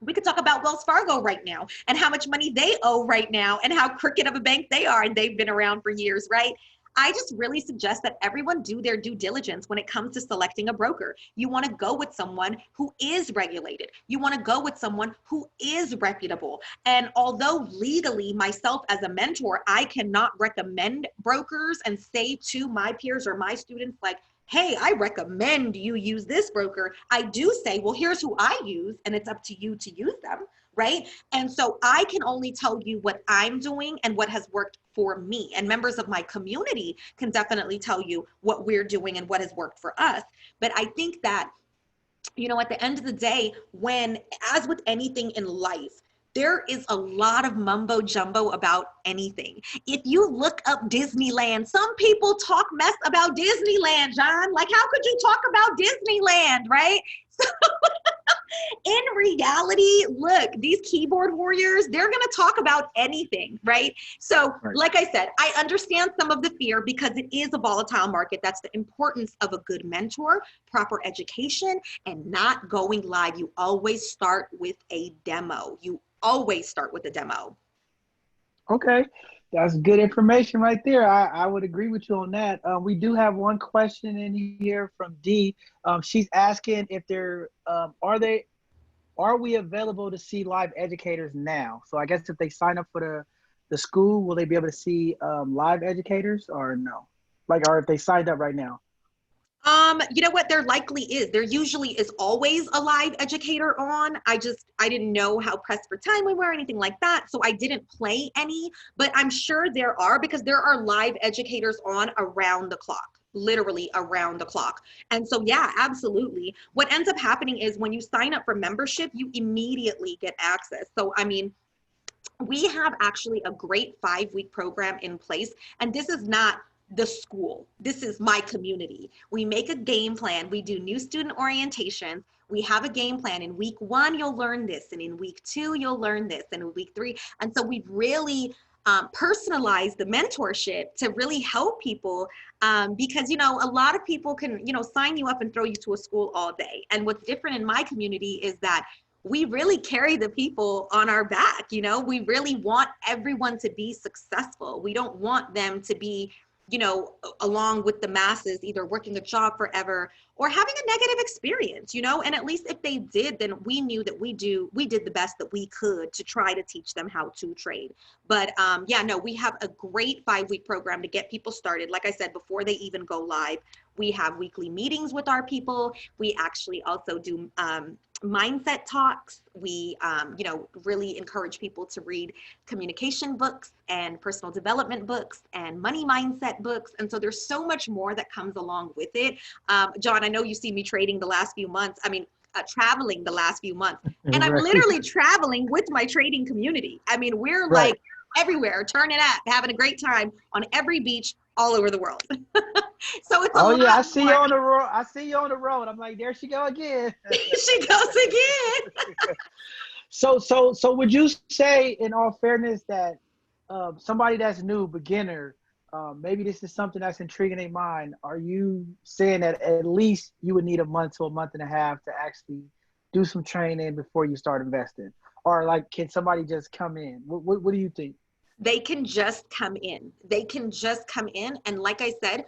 we could talk about Wells Fargo right now and how much money they owe right now and how crooked of a bank they are, and they've been around for years, right? I just really suggest that everyone do their due diligence when it comes to selecting a broker. You want to go with someone who is regulated. You want to go with someone who is reputable. And although legally, myself as a mentor, I cannot recommend brokers and say to my peers or my students, like, hey, I recommend you use this broker. I do say, well, here's who I use, and it's up to you to use them, right? And so I can only tell you what I'm doing and what has worked for me. And members of my community can definitely tell you what we're doing and what has worked for us. But I think that, at the end of the day, as with anything in life, there is a lot of mumbo jumbo about anything. If you look up Disneyland, some people talk mess about Disneyland, John. Like, how could you talk about Disneyland, right? So in reality, look, these keyboard warriors, they're going to talk about anything, right? So, Right. like I said, I understand some of the fear because it is a volatile market. That's the importance of a good mentor, proper education, and not going live. You always start with a demo. You always start with a demo. Okay, that's good information right there. I would agree with you on that. We do have one question in here from D. She's asking if are we available to see live educators now? So I guess if they sign up for the school, will they be able to see live educators or no? Or if they signed up right now? You know what? There likely is. There usually is always a live educator on. I didn't know how pressed for time we were, or anything like that. So I didn't play any, but I'm sure there are, because there are live educators on around the clock, literally around the clock. And so, yeah, absolutely. What ends up happening is when you sign up for membership, you immediately get access. So, I mean, we have actually a great 5-week program in place, and this is not the school. This is my community. We make a game plan. We do new student orientation. We have a game plan. In week 1, you'll learn this, and in week 2, you'll learn this, and in week 3. And so we've really personalized the mentorship to really help people, because, you know, a lot of people can, you know, sign you up and throw you to a school all day. And what's different in my community is that we really carry the people on our back. You know, we really want everyone to be successful. We don't want them to be, you know, along with the masses, either working a job forever or having a negative experience, you know. And at least if they did, then we knew that we did the best that we could to try to teach them how to trade. But yeah, no, we have a great 5-week program to get people started. Like I said, before they even go live, we have weekly meetings with our people. We actually also do mindset talks. We, you know, really encourage people to read communication books and personal development books and money mindset books. And so there's so much more that comes along with it. John, I know you see me trading the last few months. I mean, traveling the last few months. And I'm Right. literally traveling with my trading community. I mean, we're Right. like everywhere, turning up, having a great time on every beach all over the world. So it's a Oh lot yeah, I see more. you on the road. I see you on the road. I'm like, there she go again. She goes again. So would you say, in all fairness, that somebody that's new, beginner, maybe this is something that's intriguing their mind? Are you saying that at least you would need a month to a month and a half to actually do some training before you start investing? Or like, can somebody just come in? What do you think? They can just come in. They can just come in. And like I said,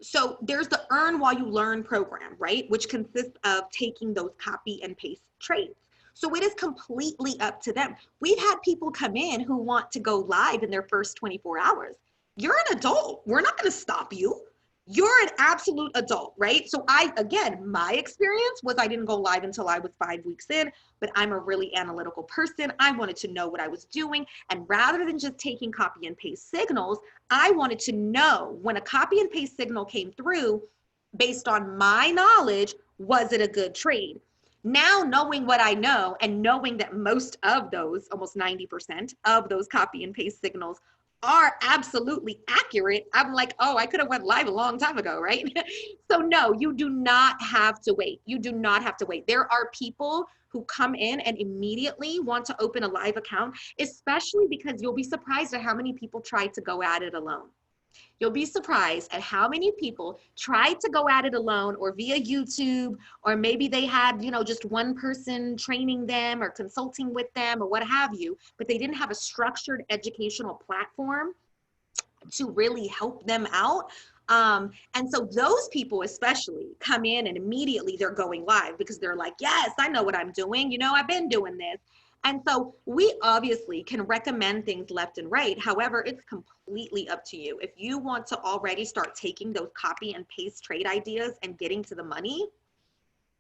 so there's the Earn While You Learn program, right? Which consists of taking those copy and paste trades. So it is completely up to them. We've had people come in who want to go live in their first 24 hours. You're an adult. We're not going to stop you. You're an absolute adult, right? So again, my experience was I didn't go live until I was 5 weeks in, but I'm a really analytical person. I wanted to know what I was doing. And rather than just taking copy and paste signals, I wanted to know when a copy and paste signal came through, based on my knowledge, was it a good trade? Now, knowing what I know and knowing that most of those, almost 90% of those copy and paste signals are absolutely accurate, I'm like, oh, I could have went live a long time ago, right? So no, you do not have to wait. You do not have to wait. There are people who come in and immediately want to open a live account, especially because you'll be surprised at how many people try to go at it alone. You'll be surprised at how many people tried to go at it alone or via YouTube, or maybe they had, you know, just one person training them or consulting with them or what have you, but they didn't have a structured educational platform to really help them out. And so those people especially come in and immediately they're going live because they're like, yes, I know what I'm doing. You know, I've been doing this. And so we obviously can recommend things left and right. However, it's completely up to you. If you want to already start taking those copy and paste trade ideas and getting to the money,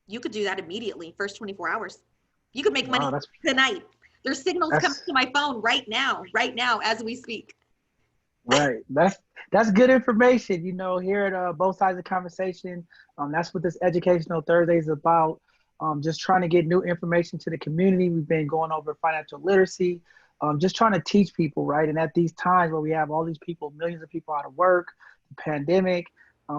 you could do that immediately, first 24 hours. You could make money Wow, tonight. There's signals coming to my phone right now as we speak. right. That's good information. You know, here at both sides of the conversation, that's what this Educational Thursday is about. Just trying to get new information to the community. We've been going over financial literacy, just trying to teach people, right? And at these times where we have all these people, millions of people out of work, the pandemic,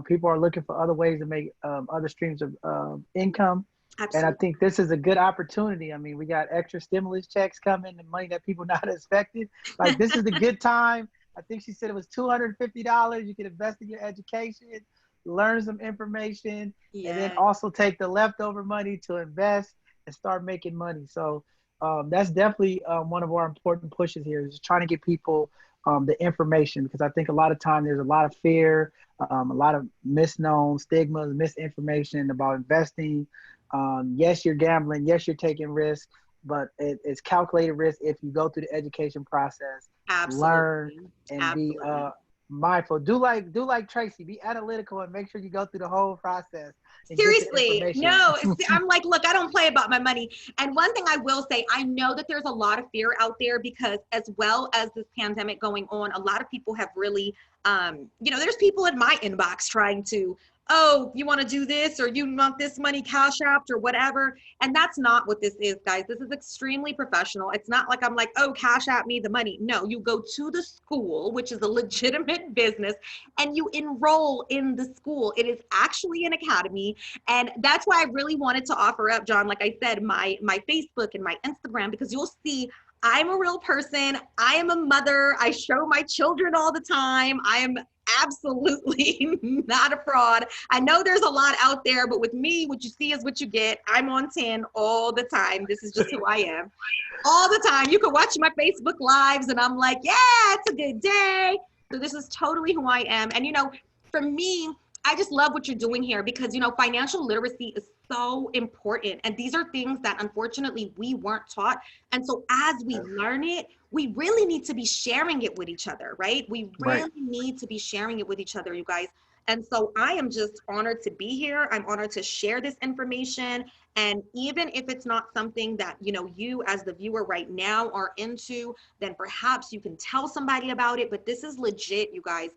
people are looking for other ways to make other streams of income. Absolutely. And I think this is a good opportunity. I mean, we got extra stimulus checks coming, the money that people not expected. Like, this is the good time. I think she said it was $250. You can invest in your education, learn some information, and then also take the leftover money to invest and start making money. So that's definitely one of our important pushes here, is trying to get people the information, because I think a lot of time there's a lot of fear, a lot of misknown stigmas, misinformation about investing. Yes, you're gambling. Yes, you're taking risks, but it's calculated risk if you go through the education process, Absolutely. learn, and be mindful. Do like Tracy. Be analytical and make sure you go through the whole process and get the Seriously, information. no, I'm like, look, I don't play about my money. And one thing I will say, I know that there's a lot of fear out there because as well as this pandemic going on, a lot of people have really, there's people in my inbox trying to, oh, you want to do this or you want this money cash out or whatever. And that's not what this is, guys. This is extremely professional. It's not like I'm like, oh, cash out me the money. No, you go to the school, which is a legitimate business, and you enroll in the school. It is actually an academy. And that's why I really wanted to offer up, John, like I said, my Facebook and my Instagram, because you'll see I'm a real person. I am a mother. I show my children all the time. I am absolutely not a fraud. I know there's a lot out there, but with me, what you see is what you get. I'm on 10 all the time. This is just who I am. All the time. You can watch my Facebook lives and I'm like, yeah, it's a good day. So this is totally who I am. And, for me, I just love what you're doing here because, financial literacy is so important. And these are things that unfortunately we weren't taught. And so as we learn it, we really need to be sharing it with each other, right? We really need to be sharing it with each other, you guys. And so I am just honored to be here. I'm honored to share this information. And even if it's not something that, you as the viewer right now are into, then perhaps you can tell somebody about it. But this is legit, you guys.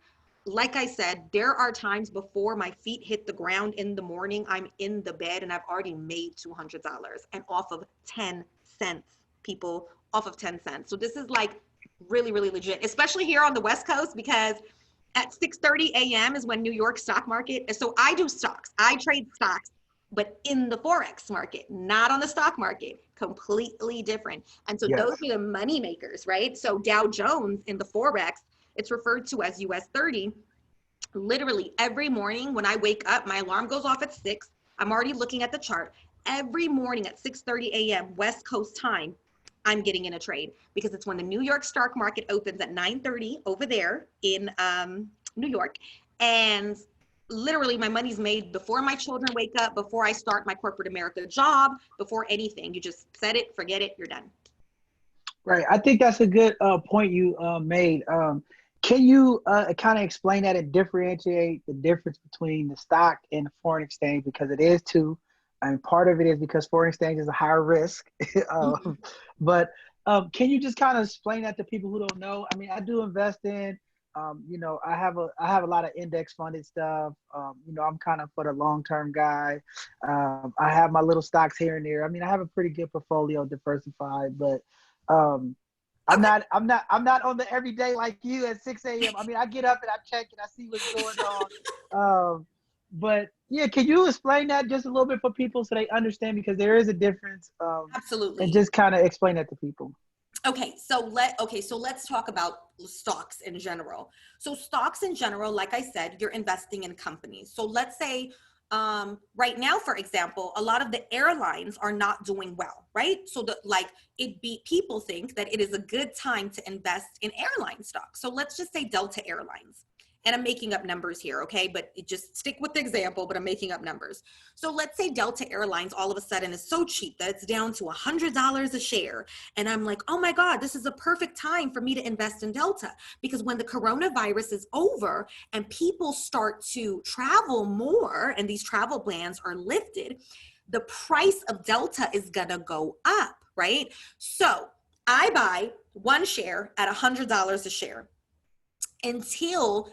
Like I said, there are times before my feet hit the ground in the morning, I'm in the bed and I've already made $200 and off of 10 cents, people, off of 10 cents. So this is like really, really legit, especially here on the West Coast, because at 6:30 a.m. is when New York stock market. So I do stocks. I trade stocks, but in the Forex market, not on the stock market, completely different. And so those are the money makers, right? So Dow Jones in the Forex, it's referred to as US 30. Literally every morning when I wake up, my alarm goes off at 6. I'm already looking at the chart. Every morning at 6:30 a.m. West Coast time, I'm getting in a trade because it's when the New York stock market opens at 9:30 over there in New York. And literally my money's made before my children wake up, before I start my corporate America job, before anything. You just set it, forget it, you're done. Right. I think that's a good point you made. Can you kind of explain that and differentiate the difference between the stock and the foreign exchange? Because it is two. And part of it is because foreign exchange is a higher risk. But can you just kind of explain that to people who don't know? I mean, I do invest in, I have a lot of index funded stuff. I'm kind of for the long-term guy. I have my little stocks here and there. I mean, I have a pretty good portfolio diversified, but I'm not on the everyday like you at 6 a.m. I mean, I get up and I check and I see what's going on. But yeah, can you explain that just a little bit for people so they understand, because there is a difference. Absolutely. And just kind of explain that to people. Okay, so let's talk about stocks in general. So stocks in general, like I said, you're investing in companies. So let's say right now, for example, a lot of the airlines are not doing well, right? So people think that it is a good time to invest in airline stocks. So let's just say Delta Airlines. And I'm making up numbers here, okay? But just stick with the example, but I'm making up numbers. So let's say Delta Airlines all of a sudden is so cheap that it's down to $100 a share. And I'm like, oh my God, this is a perfect time for me to invest in Delta. Because when the coronavirus is over and people start to travel more and these travel bans are lifted, the price of Delta is gonna go up, right? So I buy one share at $100 a share until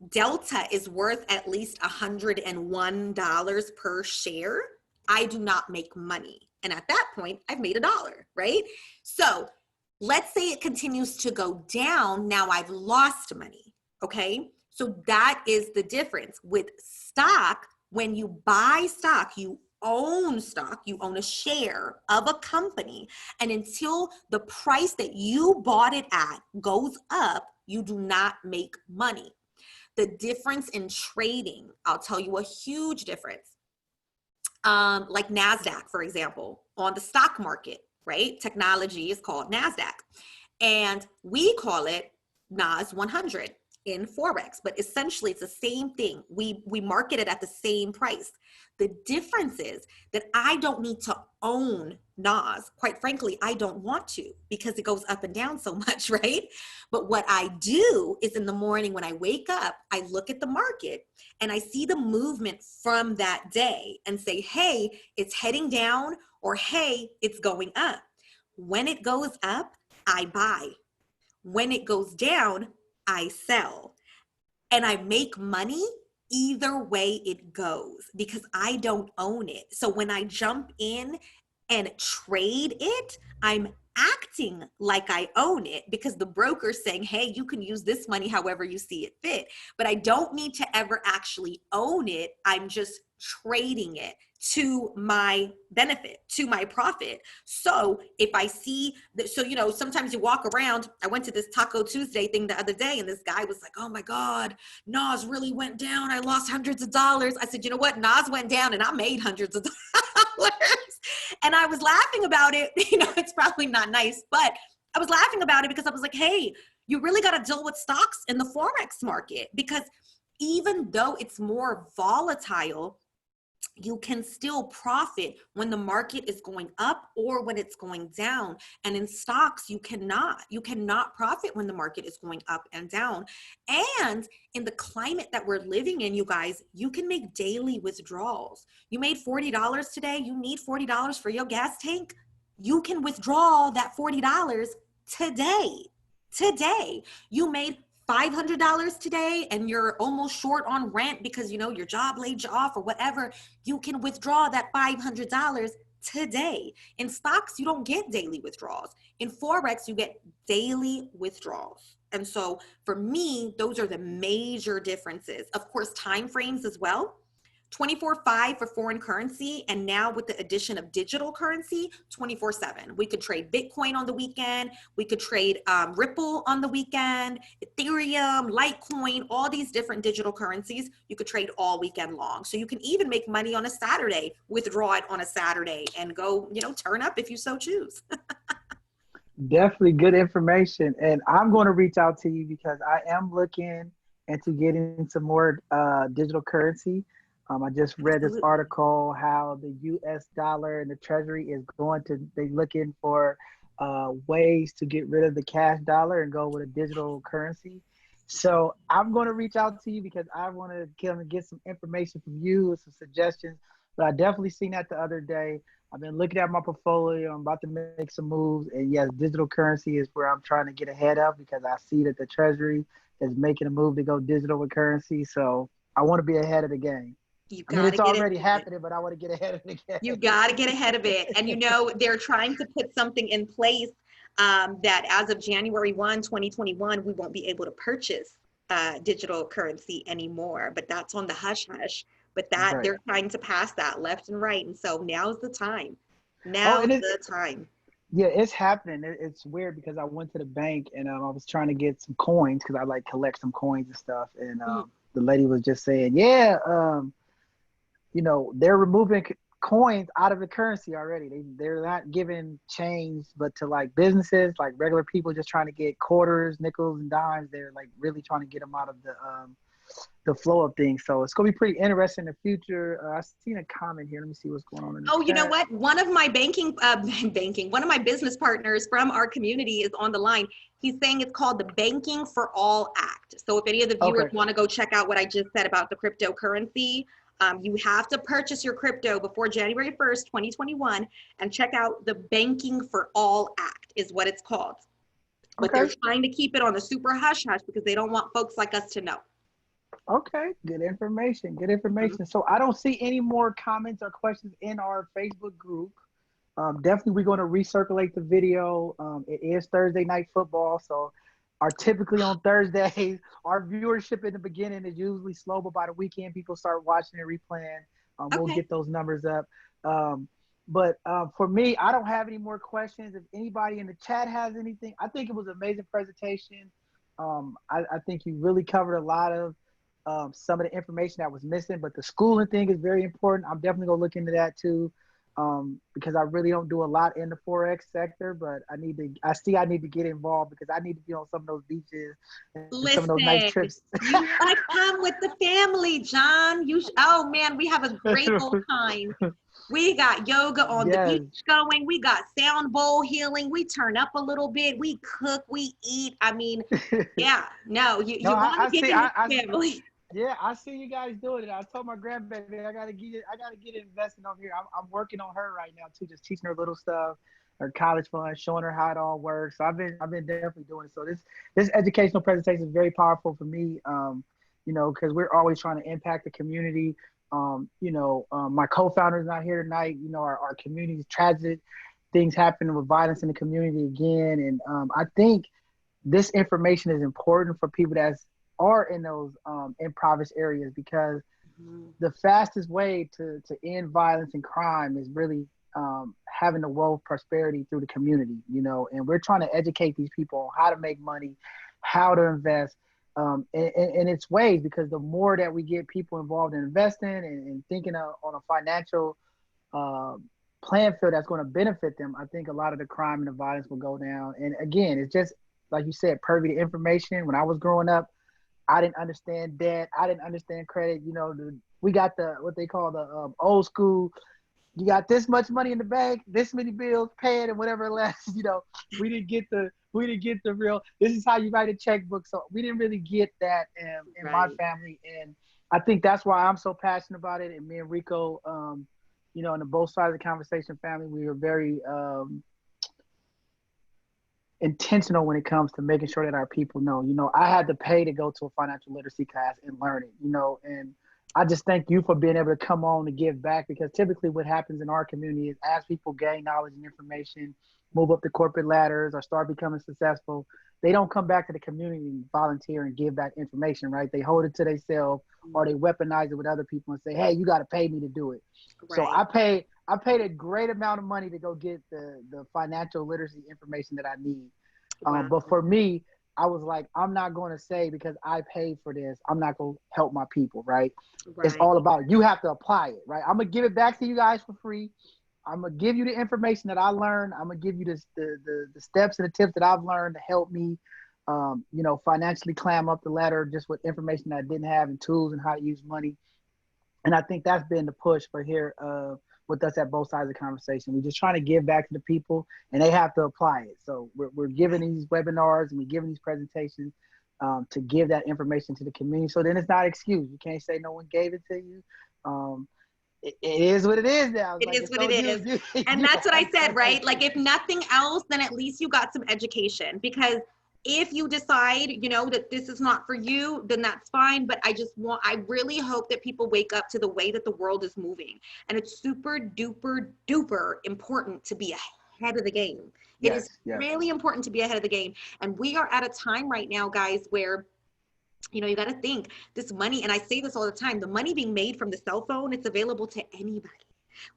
Delta is worth at least $101 per share. I do not make money. And at that point, I've made $1, right? So let's say it continues to go down. Now I've lost money, okay? So that is the difference. With stock, when you buy stock, you own stock, you own a share of a company. And until the price that you bought it at goes up, you do not make money. The difference in trading, I'll tell you a huge difference. Like NASDAQ, for example, on the stock market, right? Technology is called NASDAQ. And we call it NAS 100. in Forex, but essentially it's the same thing. We market it at the same price. The difference is that I don't need to own NAS. Quite frankly, I don't want to because it goes up and down so much, right? But what I do is in the morning when I wake up, I look at the market and I see the movement from that day and say, hey, it's heading down, or hey, it's going up. When it goes up, I buy. When it goes down, I sell. And I make money either way it goes because I don't own it. So when I jump in and trade it, I'm acting like I own it because the broker's saying, hey, you can use this money however you see it fit. But I don't need to ever actually own it. I'm just trading it to my benefit, to my profit. So if I see that, so, you know, sometimes you walk around, I went to this Taco Tuesday thing the other day and this guy was like, oh my God, NAS really went down. I lost hundreds of dollars. I said, you know what? NAS went down and I made hundreds of dollars. And I was laughing about it. You know, it's probably not nice, but I was laughing about it because I was like, hey, you really got to deal with stocks in the Forex market because even though it's more volatile, you can still profit when the market is going up or when it's going down. And in stocks, you cannot profit when the market is going up and down. And in the climate that we're living in, you guys, you can make daily withdrawals. You made $40 today. You need $40 for your gas tank. You can withdraw that $40 today. Today, you made $500 today and you're almost short on rent because, you know, your job laid you off or whatever, you can withdraw that $500 today. In stocks, you don't get daily withdrawals. In Forex, you get daily withdrawals. And so for me, those are the major differences. Of course, time frames as well. 24/5 for foreign currency, and now with the addition of digital currency, 24/7. We could trade Bitcoin on the weekend. We could trade Ripple on the weekend, Ethereum, Litecoin, all these different digital currencies. You could trade all weekend long. So you can even make money on a Saturday, withdraw it on a Saturday, and go, you know, turn up if you so choose. Definitely good information. And I'm going to reach out to you because I am looking into getting some more digital currency. I just read this article how the US dollar and the Treasury is they're looking for ways to get rid of the cash dollar and go with a digital currency. So I'm going to reach out to you because I want to get some information from you and some suggestions. But I definitely seen that the other day. I've been looking at my portfolio. I'm about to make some moves. And yes, digital currency is where I'm trying to get ahead of because I see that the Treasury is making a move to go digital with currency. So I want to be ahead of the game. I mean, it's already happening, but I want to get ahead of it again. You got to get ahead of it. And, you know, they're trying to put something in place that as of January 1, 2021, we won't be able to purchase digital currency anymore. But that's on the hush hush. But that They're trying to pass that left and right. And so now's the time. Now's the time. Yeah, it's happening. It's weird because I went to the bank and I was trying to get some coins because I like collect some coins and stuff. And the lady was just saying, you know, they're removing coins out of the currency already. They're not giving change, but to like businesses, like regular people just trying to get quarters, nickels, and dimes. They're like really trying to get them out of the flow of things. So it's going to be pretty interesting in the future. I've seen a comment here. Let me see what's going on in the chat. You know what? One of my one of my business partners from our community is on the line. He's saying it's called the Banking for All Act. So if any of the viewers want to go check out what I just said about the cryptocurrency, you have to purchase your crypto before January 1st, 2021, and check out the Banking for All Act is what it's called. But they're trying to keep it on the super hush hush because they don't want folks like us to know. Okay, good information. Good information. So I don't see any more comments or questions in our Facebook group. Definitely, we're going to recirculate the video. It is Thursday night football, so typically on Thursdays, our viewership in the beginning is usually slow, but by the weekend, people start watching and replaying. We'll get those numbers up. But for me, I don't have any more questions. If anybody in the chat has anything, I think it was an amazing presentation. I think you really covered a lot of some of the information that was missing, but the schooling thing is very important. I'm definitely going to look into that too. because I really don't do a lot in the Forex sector, but I need to get involved because I need to be on some of those beaches and some of those nice Listen, trips. you want to come with the family, John. Oh man, we have a great old time. We got yoga on the Yes. beach going. We got sound bowl healing. We turn up a little bit. We cook. We eat. I mean, yeah. No, you No, want to get in with the family. Yeah, I see you guys doing it. I told my grandbaby I gotta get invested over here. I'm working on her right now too, just teaching her little stuff, her college fund, showing her how it all works. So I've been definitely doing it. So this educational presentation is very powerful for me. Because we're always trying to impact the community. My co-founder is not here tonight. Our community's tragic things happening with violence in the community again, and I think this information is important for people that are in those impoverished areas because the fastest way to end violence and crime is really having the wealth prosperity through the community, and we're trying to educate these people on how to make money, how to invest in its ways, because the more that we get people involved in investing and thinking on a financial playing field that's going to benefit them, I think a lot of the crime and the violence will go down. And again, it's just like you said, pervy to information. When I was growing up, I didn't understand debt. I didn't understand credit. We got what they call the old school. You got this much money in the bank, this many bills, pay it, and whatever less. We didn't get the real. This is how you write a checkbook. So we didn't really get that in my family, and I think that's why I'm so passionate about it. And me and Rico, in the both sides of the conversation family, we were very intentional when it comes to making sure that our people know. I had to pay to go to a financial literacy class and learn it, and I just thank you for being able to come on and give back, because typically what happens in our community is as people gain knowledge and information, move up the corporate ladders or start becoming successful, they don't come back to the community and volunteer and give back information, right? They hold it to themselves or they weaponize it with other people and say, hey, you got to pay me to do it. Right. So I paid a great amount of money to go get the financial literacy information that I need. Wow. But for me, I was like, I'm not going to say because I paid for this, I'm not going to help my people, right? It's all about, you have to apply it, right? I'm going to give it back to you guys for free. I'm going to give you the information that I learned. I'm going to give you the steps and the tips that I've learned to help me, financially climb up the ladder just with information that I didn't have and tools and how to use money. And I think that's been the push for here with us at both sides of the conversation. We're just trying to give back to the people and they have to apply it. So we're giving these webinars and we're giving these presentations to give that information to the community. So then it's not excused. You can't say no one gave it to you. It is what it is now. It is what it is. And that's what I said, right? Like if nothing else, then at least you got some education, because if you decide, that this is not for you, then that's fine. But I really hope that people wake up to the way that the world is moving. And it's super duper duper important to be ahead of the game. It is really important to be ahead of the game. And we are at a time right now, guys, where you got to think this money, and I say this all the time, the money being made from the cell phone, it's available to anybody.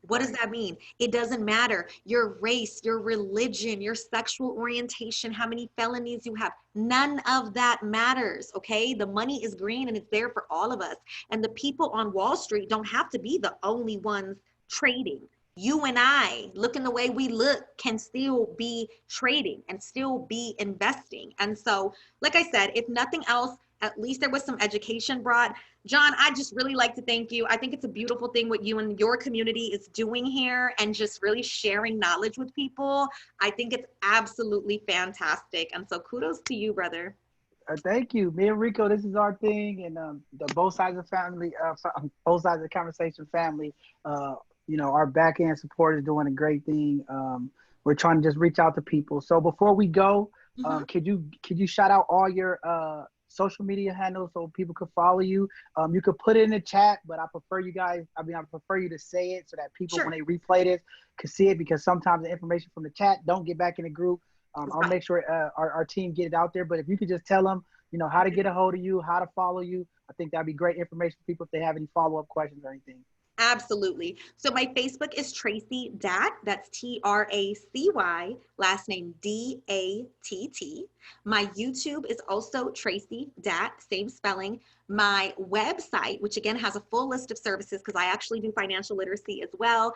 What does that mean? It doesn't matter your race, your religion, your sexual orientation, how many felonies you have. None of that matters, okay? The money is green and it's there for all of us. And the people on Wall Street don't have to be the only ones trading. You and I, looking the way we look, can still be trading and still be investing. And so, like I said, if nothing else, at least there was some education brought. John, I just really like to thank you. I think it's a beautiful thing what you and your community is doing here and just really sharing knowledge with people. I think it's absolutely fantastic. And so kudos to you, brother. Thank you. Me and Rico, this is our thing. And the both sides of family, both sides of the conversation family, our back end support is doing a great thing. We're trying to just reach out to people. So before we go, could you shout out all your social media handles so people could follow you? You could put it in the chat, but I prefer you to say it so that people, when they replay this, could see it, because sometimes the information from the chat don't get back in the group. I'll make sure our team get it out there, but if you could just tell them, how to get a hold of you, how to follow you, I think that'd be great information for people if they have any follow-up questions or anything. Absolutely. So my Facebook is Tracy Datt. That's Tracy, last name Datt. My YouTube is also Tracy Datt, same spelling. My website, which again has a full list of services because I actually do financial literacy as well,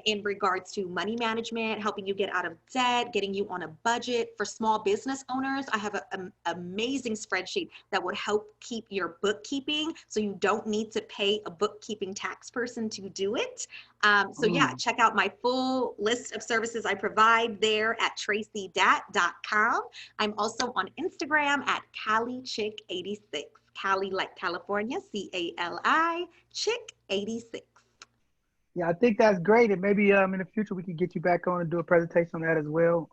in regards to money management, helping you get out of debt, getting you on a budget. For small business owners, I have an amazing spreadsheet that would help keep your bookkeeping so you don't need to pay a bookkeeping tax person to do it. So yeah, check out my full list of services I provide there at tracydatt.com. I'm also on Instagram at CaliChick86. Cali like California, CALI, Chick 86. Yeah, I think that's great, and maybe in the future we can get you back on and do a presentation on that as well.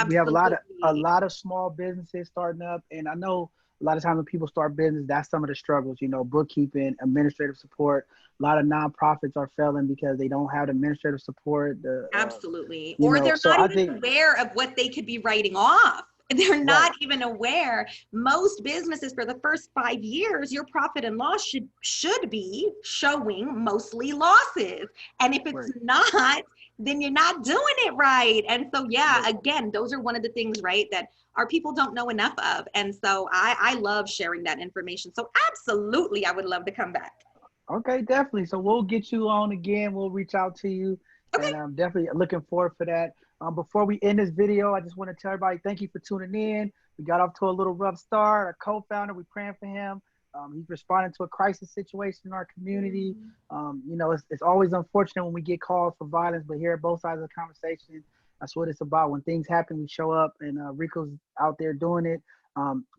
We have Absolutely. a lot of small businesses starting up, and I know a lot of times when people start business, that's some of the struggles. You know, bookkeeping, administrative support. A lot of nonprofits are failing because they don't have administrative support. Absolutely. You Or know, they're so not I even think aware of what they could be writing off. They're right, not even aware. Most businesses, for the first 5 years, your profit and loss should be showing mostly losses. And if it's right, not, then you're not doing it right. And so, yeah, right. again, those are one of the things, right, that our people don't know enough of. And so I love sharing that information. So absolutely, I would love to come back. Okay, definitely. So we'll get you on again. We'll reach out to you, Okay. and I'm definitely looking forward for that. Before we end this video, I just want to tell everybody thank you for tuning in. We got off to a little rough start. Our co-founder, we praying for him. He's responding to a crisis situation in our community. You know, it's always unfortunate when we get calls for violence, but here at both sides of the conversation, that's what it's about. When things happen, we show up, and Rico's out there doing it.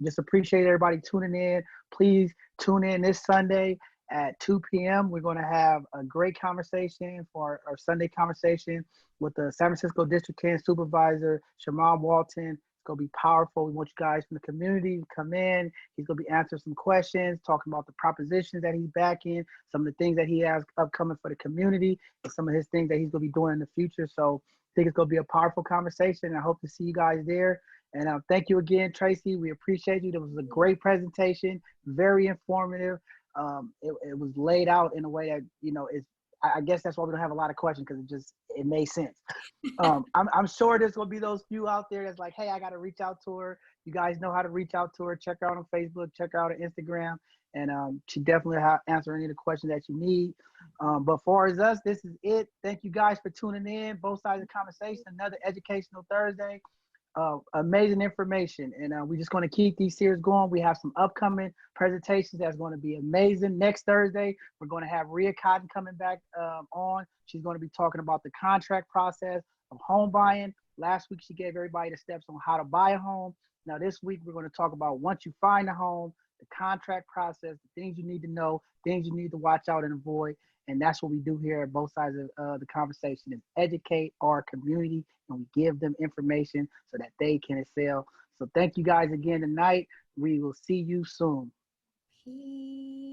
Just appreciate everybody tuning in. Please tune in this Sunday at 2 p.m. We're going to have a great conversation for our Sunday conversation with the San Francisco District 10 Supervisor, Shaman Walton. It's going to be powerful. We want you guys from the community to come in. He's going to be answering some questions, talking about the propositions that he's backing, some of the things that he has upcoming for the community, and some of his things that he's going to be doing in the future. So I think it's going to be a powerful conversation. I hope to see you guys there. And thank you again, Tracy. We appreciate you. That was a great presentation, very informative. It was laid out in a way that, you know, I guess that's why we don't have a lot of questions, because it made sense. I'm sure there's gonna be those few out there that's like, hey, I gotta reach out to her. You guys know how to reach out to her. Check her out on Facebook, check her out on Instagram, and she definitely answer any of the questions that you need. But for us, this is it. Thank you guys for tuning in. Both sides of the conversation. Another educational Thursday. Amazing information, and we're just going to keep these series going. We have some upcoming presentations that's going to be amazing. Next Thursday, we're going to have Rhea Cotton coming back on. She's going to be talking about the contract process of home buying. Last week, she gave everybody the steps on how to buy a home. Now, this week, we're going to talk about once you find a home, the contract process, the things you need to know, things you need to watch out and avoid. And that's what we do here at both sides of the conversation, is educate our community, and we give them information so that they can excel. So thank you guys again tonight. We will see you soon. Peace.